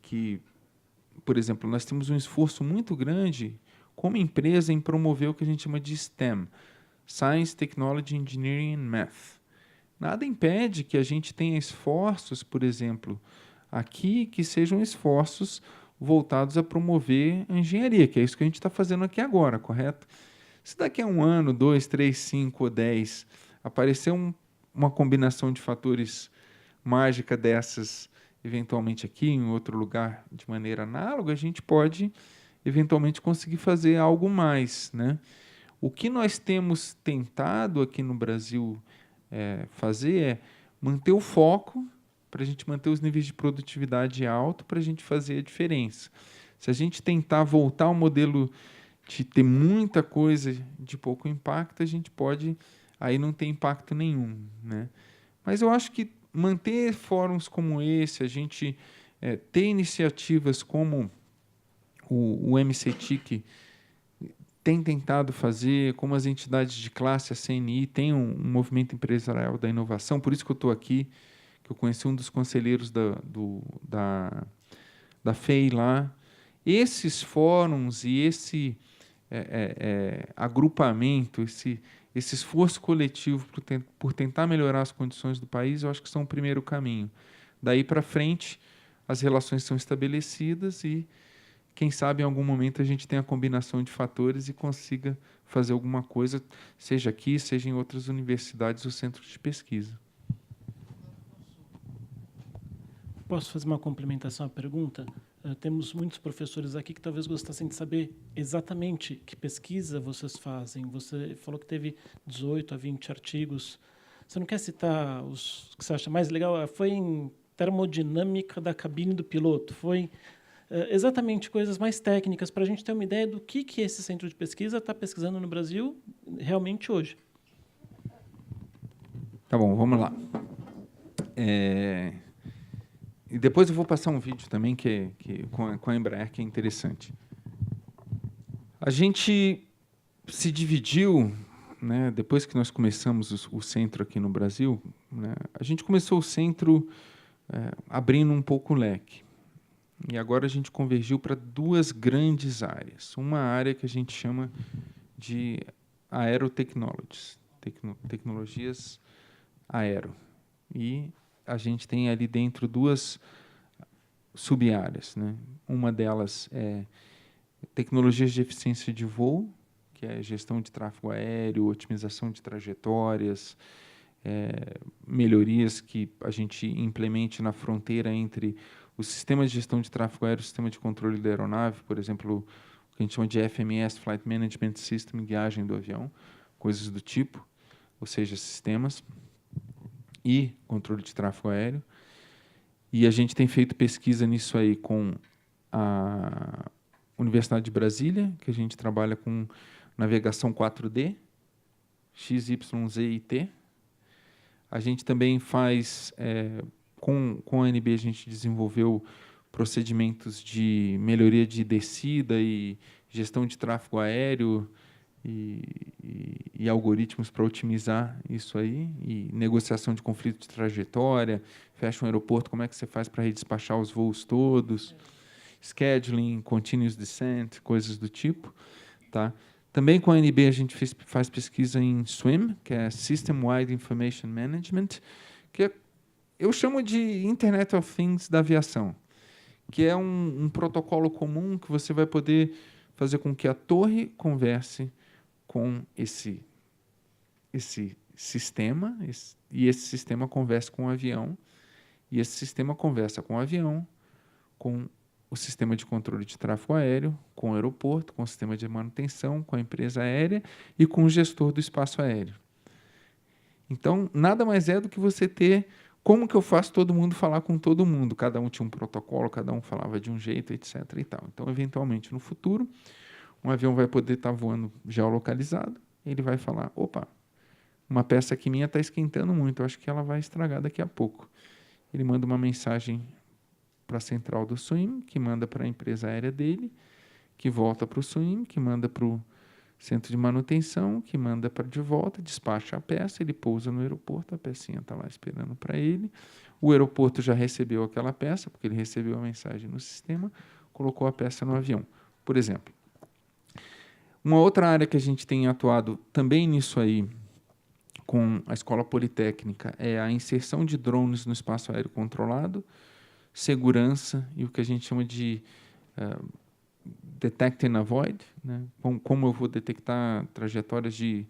que, por exemplo, nós temos um esforço muito grande como empresa em promover o que a gente chama de STEM, Science, Technology, Engineering and Math. Nada impede que a gente tenha esforços, por exemplo, aqui, que sejam esforços voltados a promover a engenharia, que é isso que a gente está fazendo aqui agora, correto? Se daqui a 1 ano, 2, 3, 5 ou 10 aparecer uma combinação de fatores mágica dessas, eventualmente aqui, em outro lugar, de maneira análoga, a gente pode, eventualmente, conseguir fazer algo mais, né? O que nós temos tentado aqui no Brasil fazer é manter o foco, para a gente manter os níveis de produtividade alto, para a gente fazer a diferença. Se a gente tentar voltar ao modelo de ter muita coisa de pouco impacto, a gente pode aí não ter impacto nenhum, né? Mas eu acho que manter fóruns como esse, a gente ter iniciativas como o MCTIC tem tentado fazer, como as entidades de classe, a CNI, tem um movimento empresarial da inovação, por isso que eu estou aqui, que eu conheci um dos conselheiros da FEI lá. Esses fóruns e esse agrupamento, esse esforço coletivo por tentar melhorar as condições do país, eu acho que são o primeiro caminho. Daí para frente, as relações são estabelecidas e, quem sabe, em algum momento a gente tem a combinação de fatores e consiga fazer alguma coisa, seja aqui, seja em outras universidades ou centros de pesquisa. Posso fazer uma complementação à pergunta? Temos muitos professores aqui que talvez gostassem de saber exatamente que pesquisa vocês fazem. Você falou que teve 18 a 20 artigos. Você não quer citar os que você acha mais legal? Foi em termodinâmica da cabine do piloto. Foi exatamente coisas mais técnicas para a gente ter uma ideia do que esse centro de pesquisa está pesquisando no Brasil realmente hoje. Tá bom, vamos lá. E depois eu vou passar um vídeo também com a Embraer, que é interessante. A gente se dividiu né, depois que nós começamos o centro aqui no Brasil, né, a gente começou o centro abrindo um pouco o leque. E agora a gente convergiu para 2 grandes áreas. Uma área que a gente chama de aerotechnologies, tecnologias aero. E a gente tem ali dentro 2 sub-áreas, né? Uma delas é tecnologias de eficiência de voo, que é gestão de tráfego aéreo, otimização de trajetórias, melhorias que a gente implemente na fronteira entre os sistemas de gestão de tráfego aéreo e o sistema de controle da aeronave, por exemplo, o que a gente chama de FMS, Flight Management System, guiagem do avião, coisas do tipo, ou seja, sistemas e controle de tráfego aéreo. E a gente tem feito pesquisa nisso aí com a Universidade de Brasília, que a gente trabalha com navegação 4D, X, Y, Z e T. A gente também faz, com a ANB, a gente desenvolveu procedimentos de melhoria de descida e gestão de tráfego aéreo e algoritmos para otimizar isso aí, e negociação de conflito de trajetória, fecha um aeroporto, como é que você faz para redespachar os voos todos, scheduling, continuous descent, coisas do tipo. Tá? Também com a ANB a gente faz pesquisa em SWIM, que é System Wide Information Management, que eu chamo de Internet of Things da aviação, que é um protocolo comum que você vai poder fazer com que a torre converse com esse sistema, e esse sistema converse com o avião, e esse sistema conversa com o avião, com o sistema de controle de tráfego aéreo, com o aeroporto, com o sistema de manutenção, com a empresa aérea e com o gestor do espaço aéreo. Então, nada mais é do que você ter... Como que eu faço todo mundo falar com todo mundo? Cada um tinha um protocolo, cada um falava de um jeito, etc. E tal. Então, eventualmente, no futuro, um avião vai poder estar voando geolocalizado, ele vai falar, opa, uma peça aqui minha está esquentando muito, eu acho que ela vai estragar daqui a pouco. Ele manda uma mensagem para a central do SWIM, que manda para a empresa aérea dele, que volta para o SWIM, que manda para o centro de manutenção, que manda para de volta, despacha a peça, ele pousa no aeroporto, a pecinha está lá esperando para ele, o aeroporto já recebeu aquela peça, porque ele recebeu a mensagem no sistema, colocou a peça no avião, por exemplo. Uma outra área que a gente tem atuado também nisso aí, com a Escola Politécnica, é a inserção de drones no espaço aéreo controlado, segurança e o que a gente chama de detect and avoid, né? Como eu vou detectar trajetórias de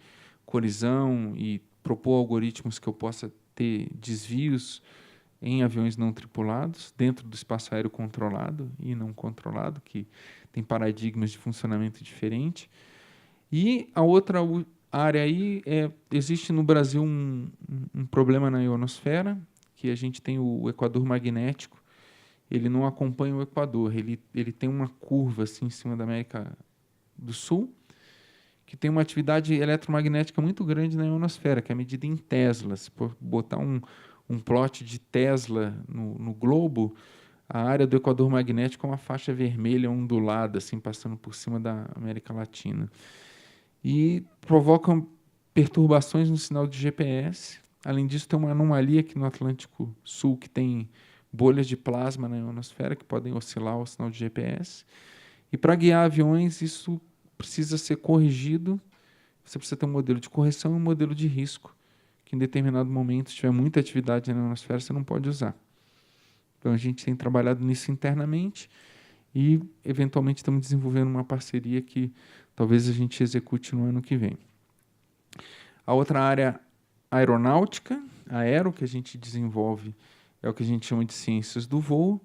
colisão e propor algoritmos que eu possa ter desvios em aviões não tripulados, dentro do espaço aéreo controlado e não controlado, que tem paradigmas de funcionamento diferente. E a outra área aí existe no Brasil um problema na ionosfera, que a gente tem o equador magnético, ele não acompanha o Equador, ele tem uma curva assim, em cima da América do Sul, que tem uma atividade eletromagnética muito grande na ionosfera, que é medida em Tesla. Se botar um plot de Tesla no globo, a área do Equador magnético é uma faixa vermelha ondulada, assim, passando por cima da América Latina. E provocam perturbações no sinal de GPS. Além disso, tem uma anomalia aqui no Atlântico Sul, que tem bolhas de plasma na ionosfera que podem oscilar o sinal de GPS. E para guiar aviões, isso precisa ser corrigido. Você precisa ter um modelo de correção e um modelo de risco, que em determinado momento, se tiver muita atividade na ionosfera, você não pode usar. Então, a gente tem trabalhado nisso internamente e, eventualmente, estamos desenvolvendo uma parceria que talvez a gente execute no ano que vem. A outra área aeronáutica, aero, que a gente desenvolve, é o que a gente chama de ciências do voo,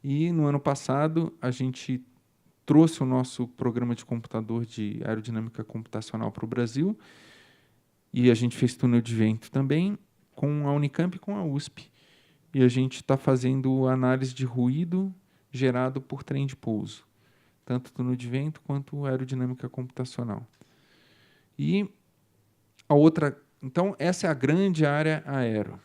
e no ano passado a gente trouxe o nosso programa de computador de aerodinâmica computacional para o Brasil, e a gente fez túnel de vento também com a Unicamp e com a USP, e a gente está fazendo análise de ruído gerado por trem de pouso, tanto túnel de vento quanto aerodinâmica computacional. E a outra, então essa é a grande área aero.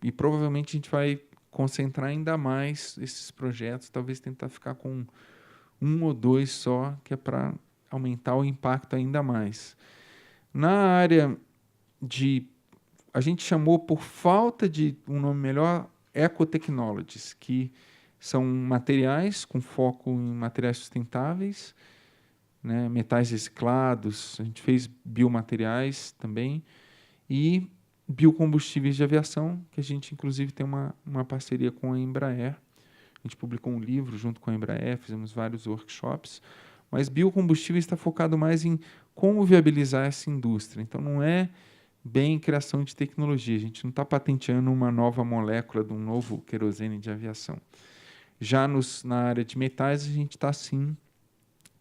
E provavelmente a gente vai concentrar ainda mais esses projetos, talvez tentar ficar com 1 ou 2 só, que é para aumentar o impacto ainda mais. Na área a gente chamou, por falta de um nome melhor, ecotechnologies, que são materiais com foco em materiais sustentáveis, né, metais reciclados, a gente fez biomateriais também, e biocombustíveis de aviação, que a gente, inclusive, tem uma parceria com a Embraer. A gente publicou um livro junto com a Embraer, fizemos vários workshops, mas biocombustível está focado mais em como viabilizar essa indústria. Então, não é bem criação de tecnologia. A gente não está patenteando uma nova molécula de um novo querosene de aviação. Já na área de metais, a gente está, sim,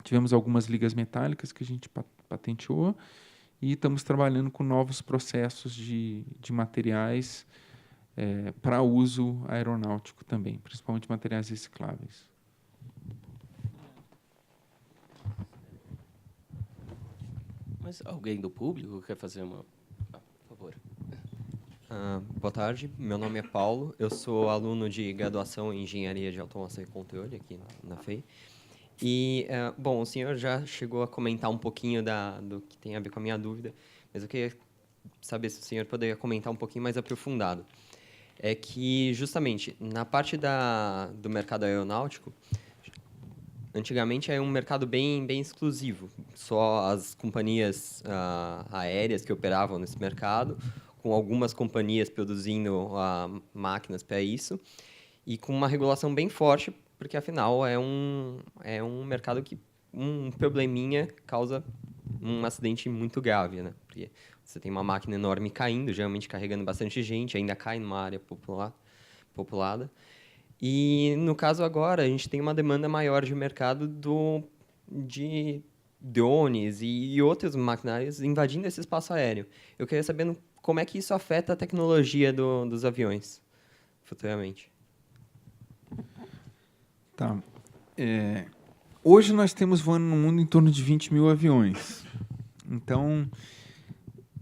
tivemos algumas ligas metálicas que a gente patenteou e estamos trabalhando com novos processos de materiais para uso aeronáutico também, principalmente materiais recicláveis. Mas alguém do público quer fazer uma... por favor. Boa tarde, meu nome é Paulo, eu sou aluno de graduação em Engenharia de Automação e Controle aqui na FEI. E, bom, o senhor já chegou a comentar um pouquinho do que tem a ver com a minha dúvida, mas eu queria saber se o senhor poderia comentar um pouquinho mais aprofundado. É que, justamente, na parte do mercado aeronáutico, antigamente era um mercado bem exclusivo. Só as companhias aéreas que operavam nesse mercado, com algumas companhias produzindo máquinas para isso, e com uma regulação bem forte, porque, afinal, é um mercado que um probleminha causa um acidente muito grave, né? Porque você tem uma máquina enorme caindo, geralmente carregando bastante gente, ainda cai numa área populada. E, no caso agora, a gente tem uma demanda maior de mercado de drones e outros maquinários invadindo esse espaço aéreo. Eu queria saber como é que isso afeta a tecnologia dos aviões, futuramente. Tá. Hoje nós temos voando no mundo em torno de 20 mil aviões. Então,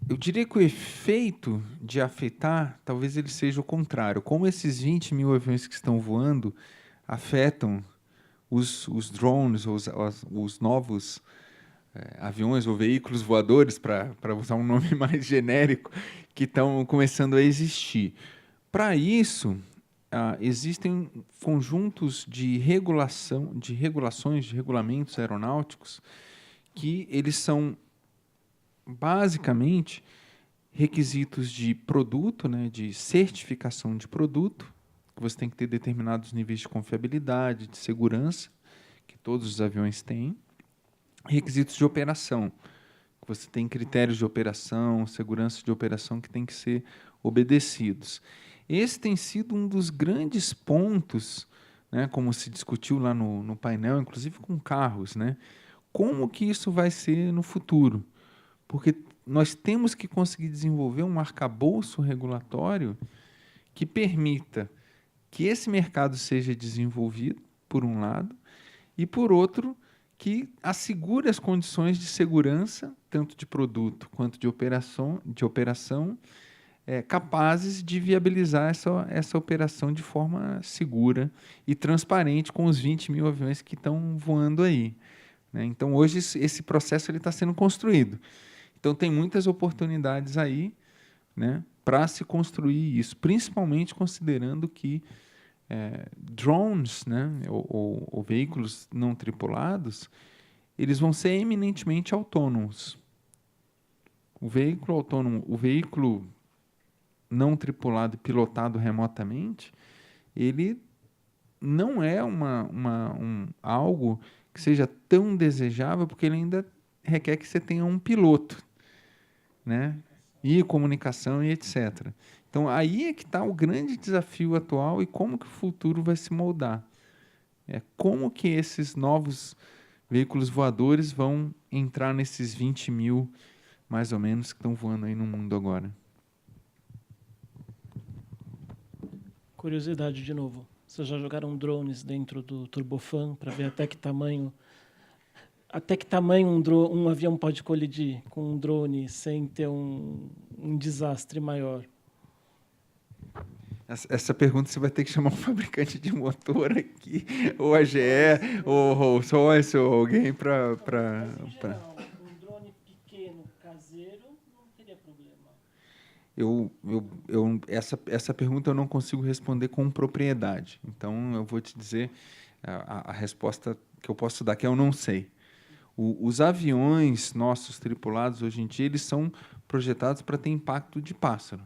eu diria que o efeito de afetar, talvez ele seja o contrário. Como esses 20 mil aviões que estão voando afetam os drones, os novos aviões ou veículos voadores, para usar um nome mais genérico, que estão começando a existir. Para isso, existem conjuntos de regulações, de regulamentos aeronáuticos, que eles são basicamente requisitos de produto, né, de certificação de produto, que você tem que ter determinados níveis de confiabilidade, de segurança, que todos os aviões têm, requisitos de operação, que você tem critérios de operação, segurança de operação que tem que ser obedecidos. Esse tem sido um dos grandes pontos, né, como se discutiu lá no painel, inclusive com carros, né? Como que isso vai ser no futuro? Porque nós temos que conseguir desenvolver um arcabouço regulatório que permita que esse mercado seja desenvolvido, por um lado, e, por outro, que assegure as condições de segurança, tanto de produto quanto de operação, capazes de viabilizar essa operação de forma segura e transparente com os 20 mil aviões que estão voando aí, né? Então, hoje, esse processo está sendo construído. Então, tem muitas oportunidades aí, né, para se construir isso, principalmente considerando que drones, né, ou veículos não tripulados, eles vão ser eminentemente autônomos. O veículo autônomo, o veículo não tripulado e pilotado remotamente, ele não é algo que seja tão desejável, porque ele ainda requer que você tenha um piloto, né? E comunicação e etc. Então, aí é que está o grande desafio atual e como que o futuro vai se moldar. Como que esses novos veículos voadores vão entrar nesses 20 mil, mais ou menos, que estão voando aí no mundo agora. Curiosidade de novo. Vocês já jogaram drones dentro do turbofan para ver até que tamanho um avião pode colidir com um drone sem ter um desastre maior? Essa pergunta você vai ter que chamar um fabricante de motor aqui, ou a GE, ou Rolls-Royce, ou alguém para... Um drone pequeno, caseiro, Essa pergunta eu não consigo responder com propriedade. Então, eu vou te dizer a resposta que eu posso dar, que eu não sei. Os aviões nossos tripulados, hoje em dia, eles são projetados para ter impacto de pássaro,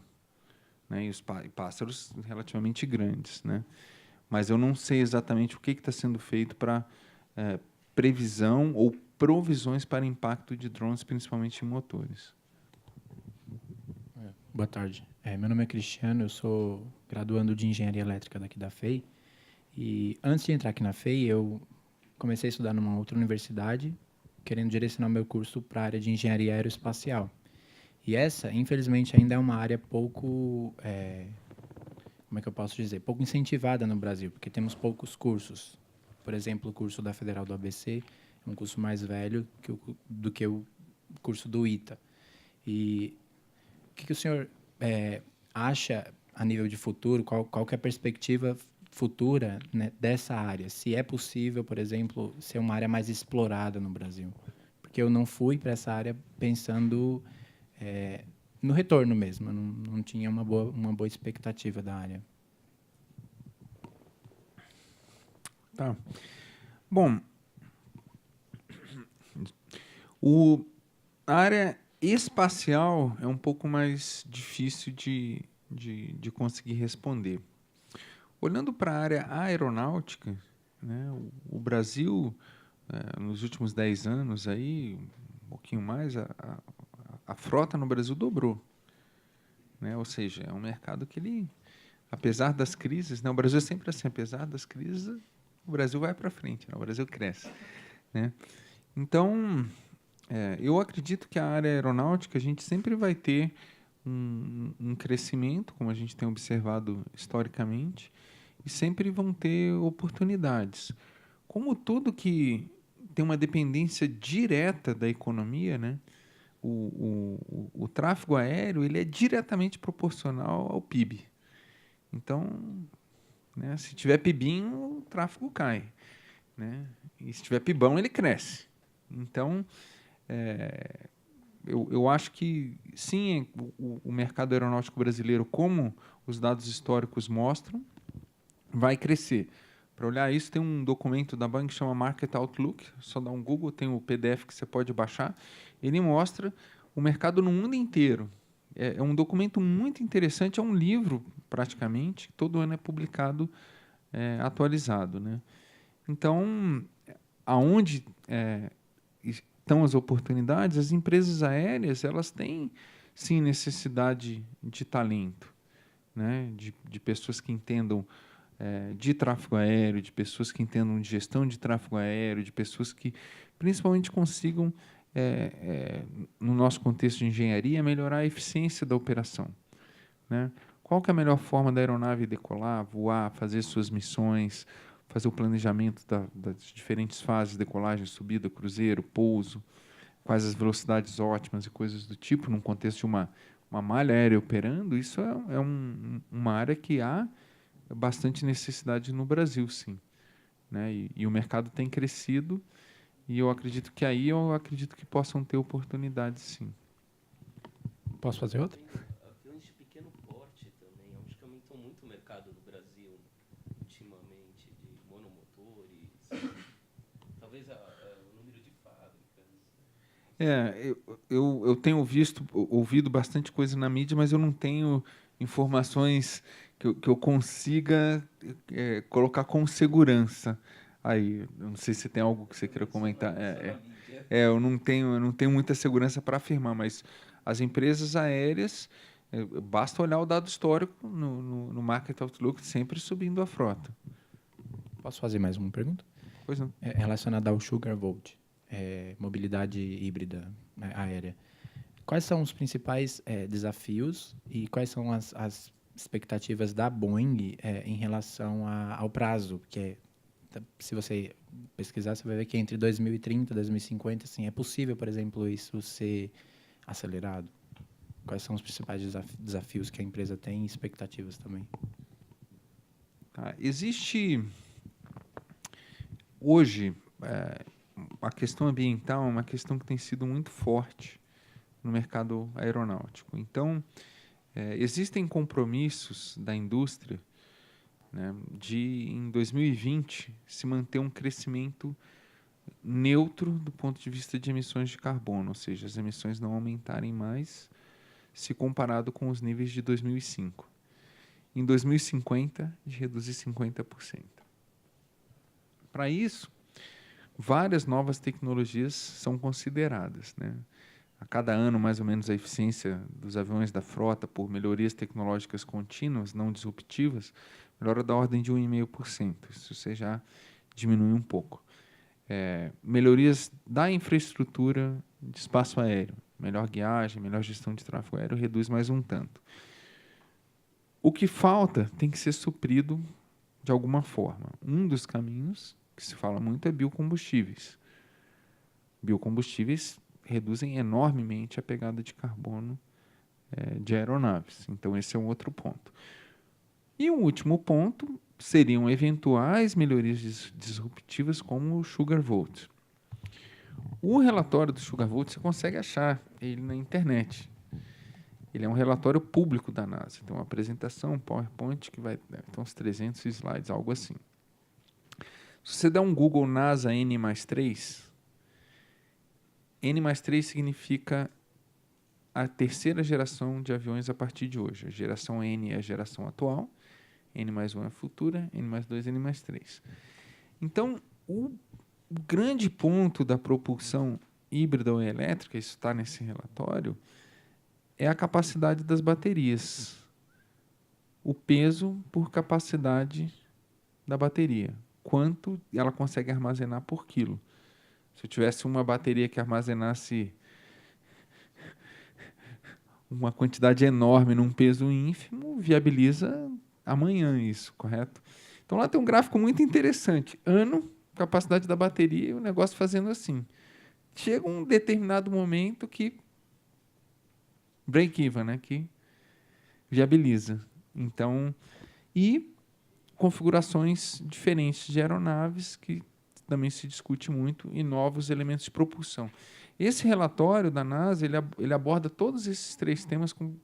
né? E os pássaros relativamente grandes, né? Mas eu não sei exatamente o que está sendo feito para previsão ou provisões para impacto de drones, principalmente em motores. Boa tarde. Meu nome é Cristiano, eu sou graduando de Engenharia Elétrica daqui da FEI. E antes de entrar aqui na FEI, eu comecei a estudar numa outra universidade, querendo direcionar meu curso para a área de Engenharia Aeroespacial. E essa, infelizmente, ainda é uma área pouco, como é que eu posso dizer, pouco incentivada no Brasil, porque temos poucos cursos. Por exemplo, o curso da Federal do ABC é um curso mais velho do que o curso do ITA. E o que o senhor acha a nível de futuro? Qual que é a perspectiva futura, né, dessa área? Se é possível, por exemplo, ser uma área mais explorada no Brasil? Porque eu não fui para essa área pensando no retorno mesmo. Eu não tinha uma boa expectativa da área. Tá. Bom, a área espacial é um pouco mais difícil de conseguir responder. Olhando para a área aeronáutica, né, o Brasil, nos últimos 10 anos, aí, um pouquinho mais, a frota no Brasil dobrou. Né? Ou seja, é um mercado que ele, apesar das crises, né, o Brasil é sempre assim, apesar das crises, o Brasil vai para frente, né, o Brasil cresce. Né? Então, eu acredito que a área aeronáutica a gente sempre vai ter um crescimento, como a gente tem observado historicamente, e sempre vão ter oportunidades. Como tudo que tem uma dependência direta da economia, né? O tráfego aéreo ele é diretamente proporcional ao PIB. Então, né, se tiver PIBinho, o tráfego cai. Né? E se tiver PIBão, ele cresce. Então, eu acho que, sim, o mercado aeronáutico brasileiro, como os dados históricos mostram, vai crescer. Para olhar isso, tem um documento da Boeing que chama Market Outlook, só dá um Google, tem o PDF que você pode baixar. Ele mostra o mercado no mundo inteiro. É um documento muito interessante, é um livro, praticamente, que todo ano é publicado, atualizado. Né? Então, aonde estão as oportunidades, as empresas aéreas elas têm, sim, necessidade de talento, né? de pessoas que entendam de tráfego aéreo, de pessoas que entendam de gestão de tráfego aéreo, de pessoas que principalmente consigam, no nosso contexto de engenharia, melhorar a eficiência da operação. Né? Qual que é a melhor forma da aeronave decolar, voar, fazer suas missões, fazer o planejamento das diferentes fases, decolagem, subida, cruzeiro, pouso, quais as velocidades ótimas e coisas do tipo, num contexto de uma malha aérea operando, isso é uma área que há bastante necessidade no Brasil, sim. Né? E o mercado tem crescido e eu acredito que possam ter oportunidades, sim. Posso fazer outra? Aviões de pequeno porte também, acho que aumentou muito o mercado no Brasil ultimamente, de monomotores, talvez o número de fábricas. Eu tenho ouvido bastante coisa na mídia, mas eu não tenho informações que eu consiga colocar com segurança aí. Eu não sei se tem algo que você queira comentar. Eu não tenho muita segurança para afirmar, mas as empresas aéreas, basta olhar o dado histórico no Market Outlook, sempre subindo a frota. Posso fazer mais uma pergunta? Pois não. Relacionada ao Sugar Volt, mobilidade híbrida aérea. Quais são os principais desafios e quais são as expectativas da Boeing em relação ao prazo? Porque se você pesquisar, você vai ver que entre 2030 e 2050, assim, é possível, por exemplo, isso ser acelerado? Quais são os principais desafios que a empresa tem e expectativas também? Existe, hoje, a questão ambiental é uma questão que tem sido muito forte no mercado aeronáutico. Então, existem compromissos da indústria, né, de, em 2020, se manter um crescimento neutro do ponto de vista de emissões de carbono, ou seja, as emissões não aumentarem mais se comparado com os níveis de 2005. Em 2050, de reduzir 50%. Para isso, várias novas tecnologias são consideradas, né? A cada ano, mais ou menos, a eficiência dos aviões da frota, por melhorias tecnológicas contínuas, não disruptivas, melhora da ordem de 1,5%. Isso você já diminui um pouco. Melhorias da infraestrutura de espaço aéreo, melhor guiagem, melhor gestão de tráfego aéreo, reduz mais um tanto. O que falta tem que ser suprido de alguma forma. Um dos caminhos que se fala muito é biocombustíveis. Biocombustíveis reduzem enormemente a pegada de carbono de aeronaves. Então, esse é um outro ponto. E um último ponto seriam eventuais melhorias disruptivas como o Sugar Vote. O relatório do Sugar Vote você consegue achar ele na internet. Ele é um relatório público da NASA. Tem uma apresentação, um PowerPoint, que vai ter uns 300 slides, algo assim. Se você der um Google NASA N+3, N+3 significa a terceira geração de aviões a partir de hoje. A geração N é a geração atual, N+1 é a futura, N+2 e N+3. Então, o grande ponto da propulsão híbrida ou elétrica, isso está nesse relatório, é a capacidade das baterias. O peso por capacidade da bateria. Quanto ela consegue armazenar por quilo. Se eu tivesse uma bateria que armazenasse uma quantidade enorme num peso ínfimo, viabiliza amanhã isso, correto? Então lá tem um gráfico muito interessante. Ano, capacidade da bateria e o negócio fazendo assim. Chega um determinado momento que break-even, né? Que viabiliza. Então, e configurações diferentes de aeronaves que também se discute muito e novos elementos de propulsão. Esse relatório da NASA ele aborda todos esses três temas com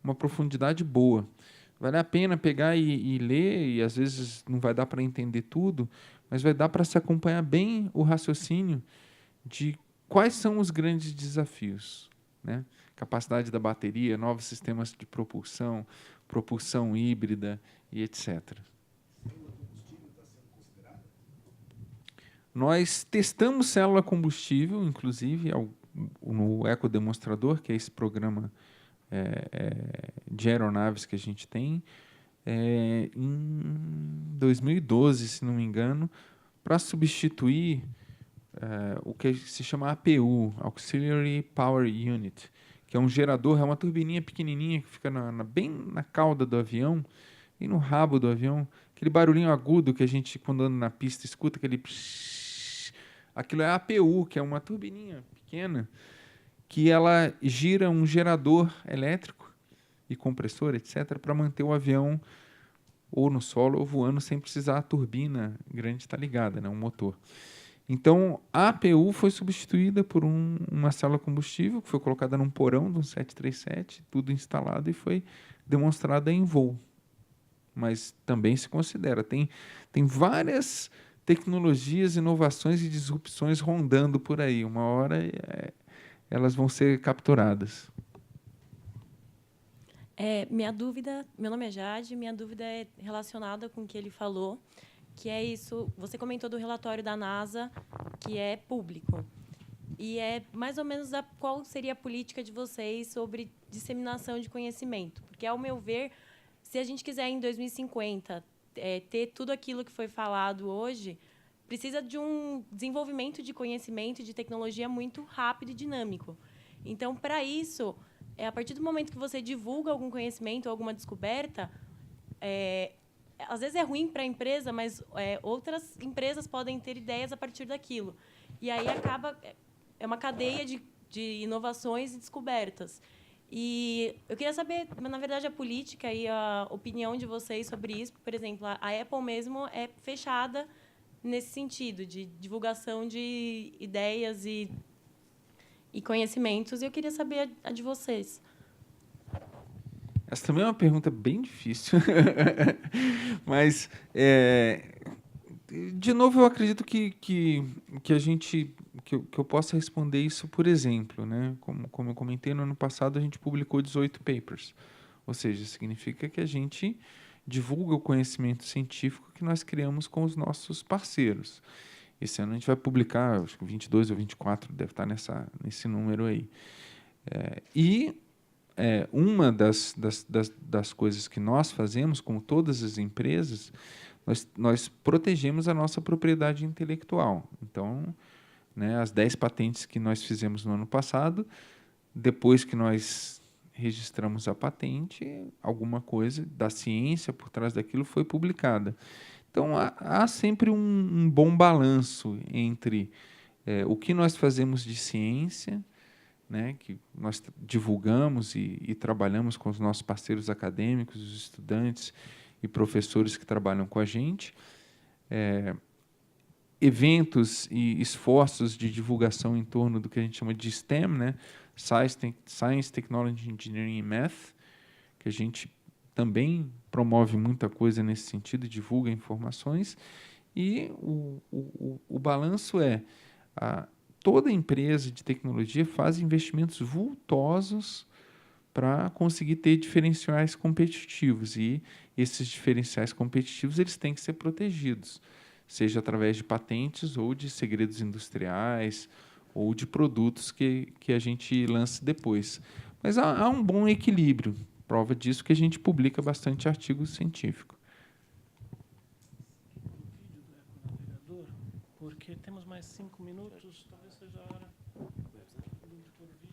uma profundidade boa. Vale a pena pegar e ler, e às vezes não vai dar para entender tudo, mas vai dar para se acompanhar bem o raciocínio de quais são os grandes desafios, né? Capacidade da bateria, novos sistemas de propulsão, propulsão híbrida e etc. Nós testamos célula combustível, inclusive, no Ecodemonstrador, que é esse programa de aeronaves que a gente tem, em 2012, se não me engano, para substituir o que se chama APU, Auxiliary Power Unit, que é um gerador, é uma turbininha pequenininha que fica bem na cauda do avião e no rabo do avião, aquele barulhinho agudo que a gente, quando anda na pista, escuta, aquele aquilo é a APU, que é uma turbininha pequena, que ela gira um gerador elétrico e compressor, etc., para manter o avião ou no solo ou voando sem precisar a turbina grande estar ligada, né, um motor. Então, a APU foi substituída por uma célula combustível que foi colocada num porão de um 737, tudo instalado e foi demonstrada em voo. Mas também se considera. Tem várias tecnologias, inovações e disrupções rondando por aí. Uma hora elas vão ser capturadas. Meu nome é Jade, minha dúvida é relacionada com o que ele falou, que é isso, você comentou do relatório da NASA, que é público. E é mais ou menos qual seria a política de vocês sobre disseminação de conhecimento. Porque, ao meu ver, se a gente quiser, em 2050, ter tudo aquilo que foi falado hoje, precisa de um desenvolvimento de conhecimento e de tecnologia muito rápido e dinâmico. Então, para isso, a partir do momento que você divulga algum conhecimento ou alguma descoberta, às vezes é ruim para a empresa, mas outras empresas podem ter ideias a partir daquilo. E aí acaba... É uma cadeia de inovações e descobertas. E eu queria saber, na verdade, a política e a opinião de vocês sobre isso. Por exemplo, a Apple mesmo é fechada nesse sentido, de divulgação de ideias e conhecimentos. E eu queria saber a de vocês. Essa também é uma pergunta bem difícil. Mas, de novo, eu acredito que eu possa responder isso por exemplo, né? Como eu comentei, no ano passado a gente publicou 18 papers. Ou seja, significa que a gente divulga o conhecimento científico que nós criamos com os nossos parceiros. Esse ano a gente vai publicar, acho que 22 ou 24, deve estar nesse número aí. Uma das coisas que nós fazemos, como todas as empresas, nós protegemos a nossa propriedade intelectual. Então, né, as 10 patentes que nós fizemos no ano passado, depois que nós registramos a patente, alguma coisa da ciência por trás daquilo foi publicada. Então, há sempre um bom balanço entre o que nós fazemos de ciência, né, que nós divulgamos e trabalhamos com os nossos parceiros acadêmicos, os estudantes e professores que trabalham com a gente, eventos e esforços de divulgação em torno do que a gente chama de STEM, né, Science, Technology, Engineering and Math, que a gente também promove muita coisa nesse sentido, divulga informações, e o balanço toda empresa de tecnologia faz investimentos vultosos para conseguir ter diferenciais competitivos, e esses diferenciais competitivos eles têm que ser protegidos, seja através de patentes ou de segredos industriais ou de produtos que a gente lance depois. Mas há um bom equilíbrio. Prova disso que a gente publica bastante artigo científico. Porque temos mais 5 minutos, talvez seja a hora do vídeo por vídeo.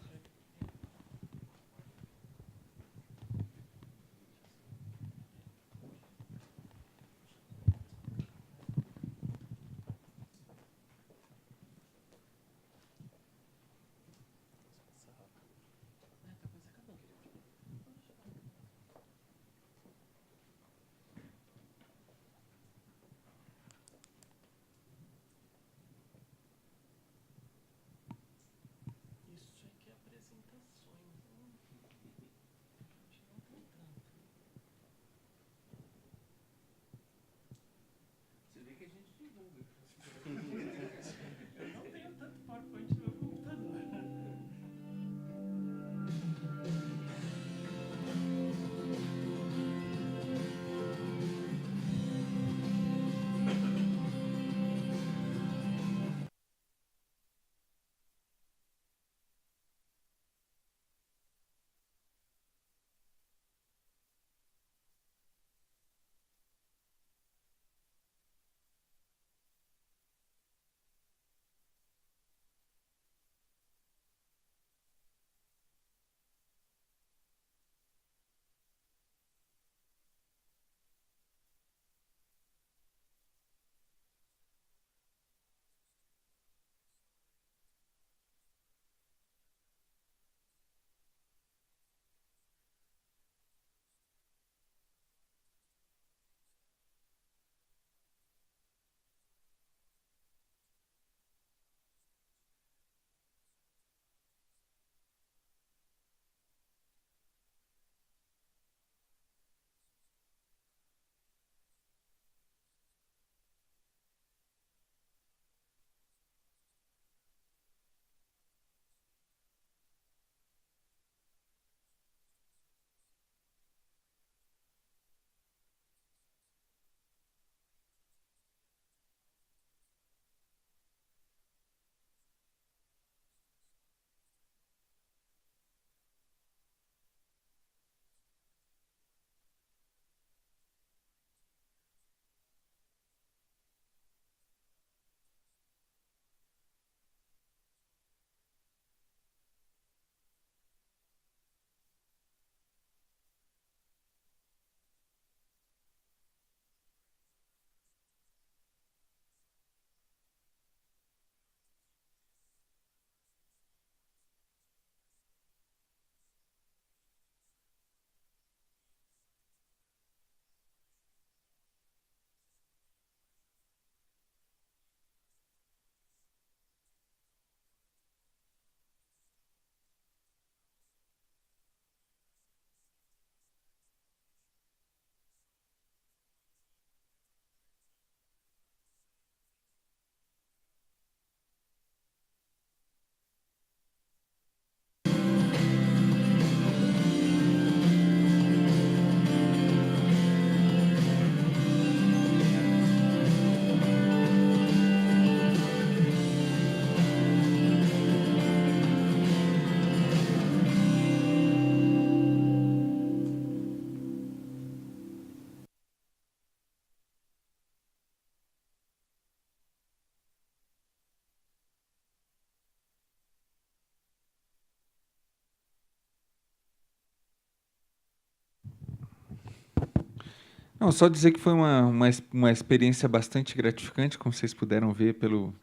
Não, só dizer que foi uma experiência bastante gratificante, como vocês puderam ver pelo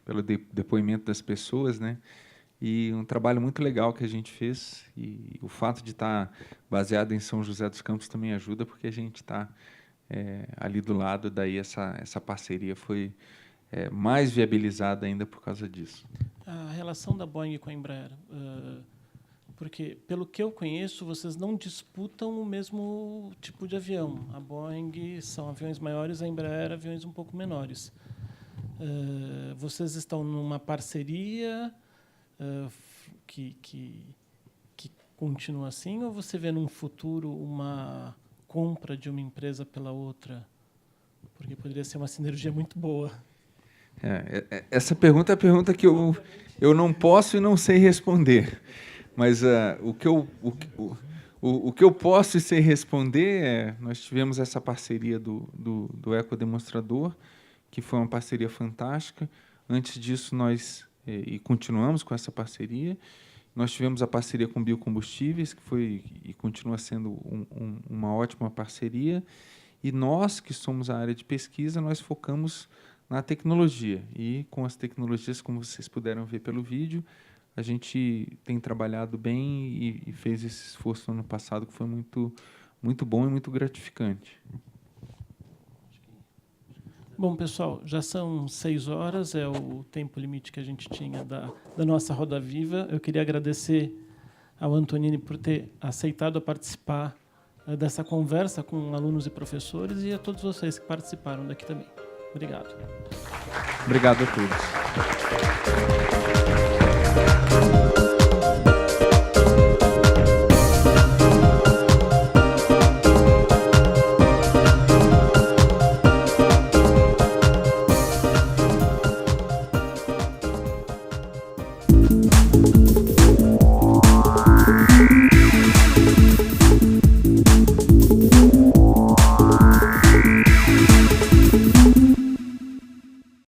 depoimento das pessoas, né? E um trabalho muito legal que a gente fez. E o fato de estar baseado em São José dos Campos também ajuda, porque a gente está ali do lado, daí essa parceria foi mais viabilizada ainda por causa disso. A relação da Boeing com a Embraer, porque, pelo que eu conheço, vocês não disputam o mesmo tipo de avião. A Boeing são aviões maiores, a Embraer aviões um pouco menores. Vocês estão numa parceria que continua assim, ou você vê num futuro uma compra de uma empresa pela outra? Porque poderia ser uma sinergia muito boa. Essa pergunta é a pergunta que eu não posso e não sei responder. Mas o que eu posso e sei responder nós tivemos essa parceria do Ecodemonstrador, que foi uma parceria fantástica. Antes disso, nós e continuamos com essa parceria. Nós tivemos a parceria com biocombustíveis, que foi e continua sendo uma ótima parceria. E nós, que somos a área de pesquisa, nós focamos na tecnologia. E com as tecnologias, como vocês puderam ver pelo vídeo, a gente tem trabalhado bem e fez esse esforço no ano passado, que foi muito, muito bom e muito gratificante. Bom, pessoal, já são 6 horas, é o tempo limite que a gente tinha da nossa Roda Viva. Eu queria agradecer ao Antonini por ter aceitado participar dessa conversa com alunos e professores e a todos vocês que participaram daqui também. Obrigado. Obrigado a todos.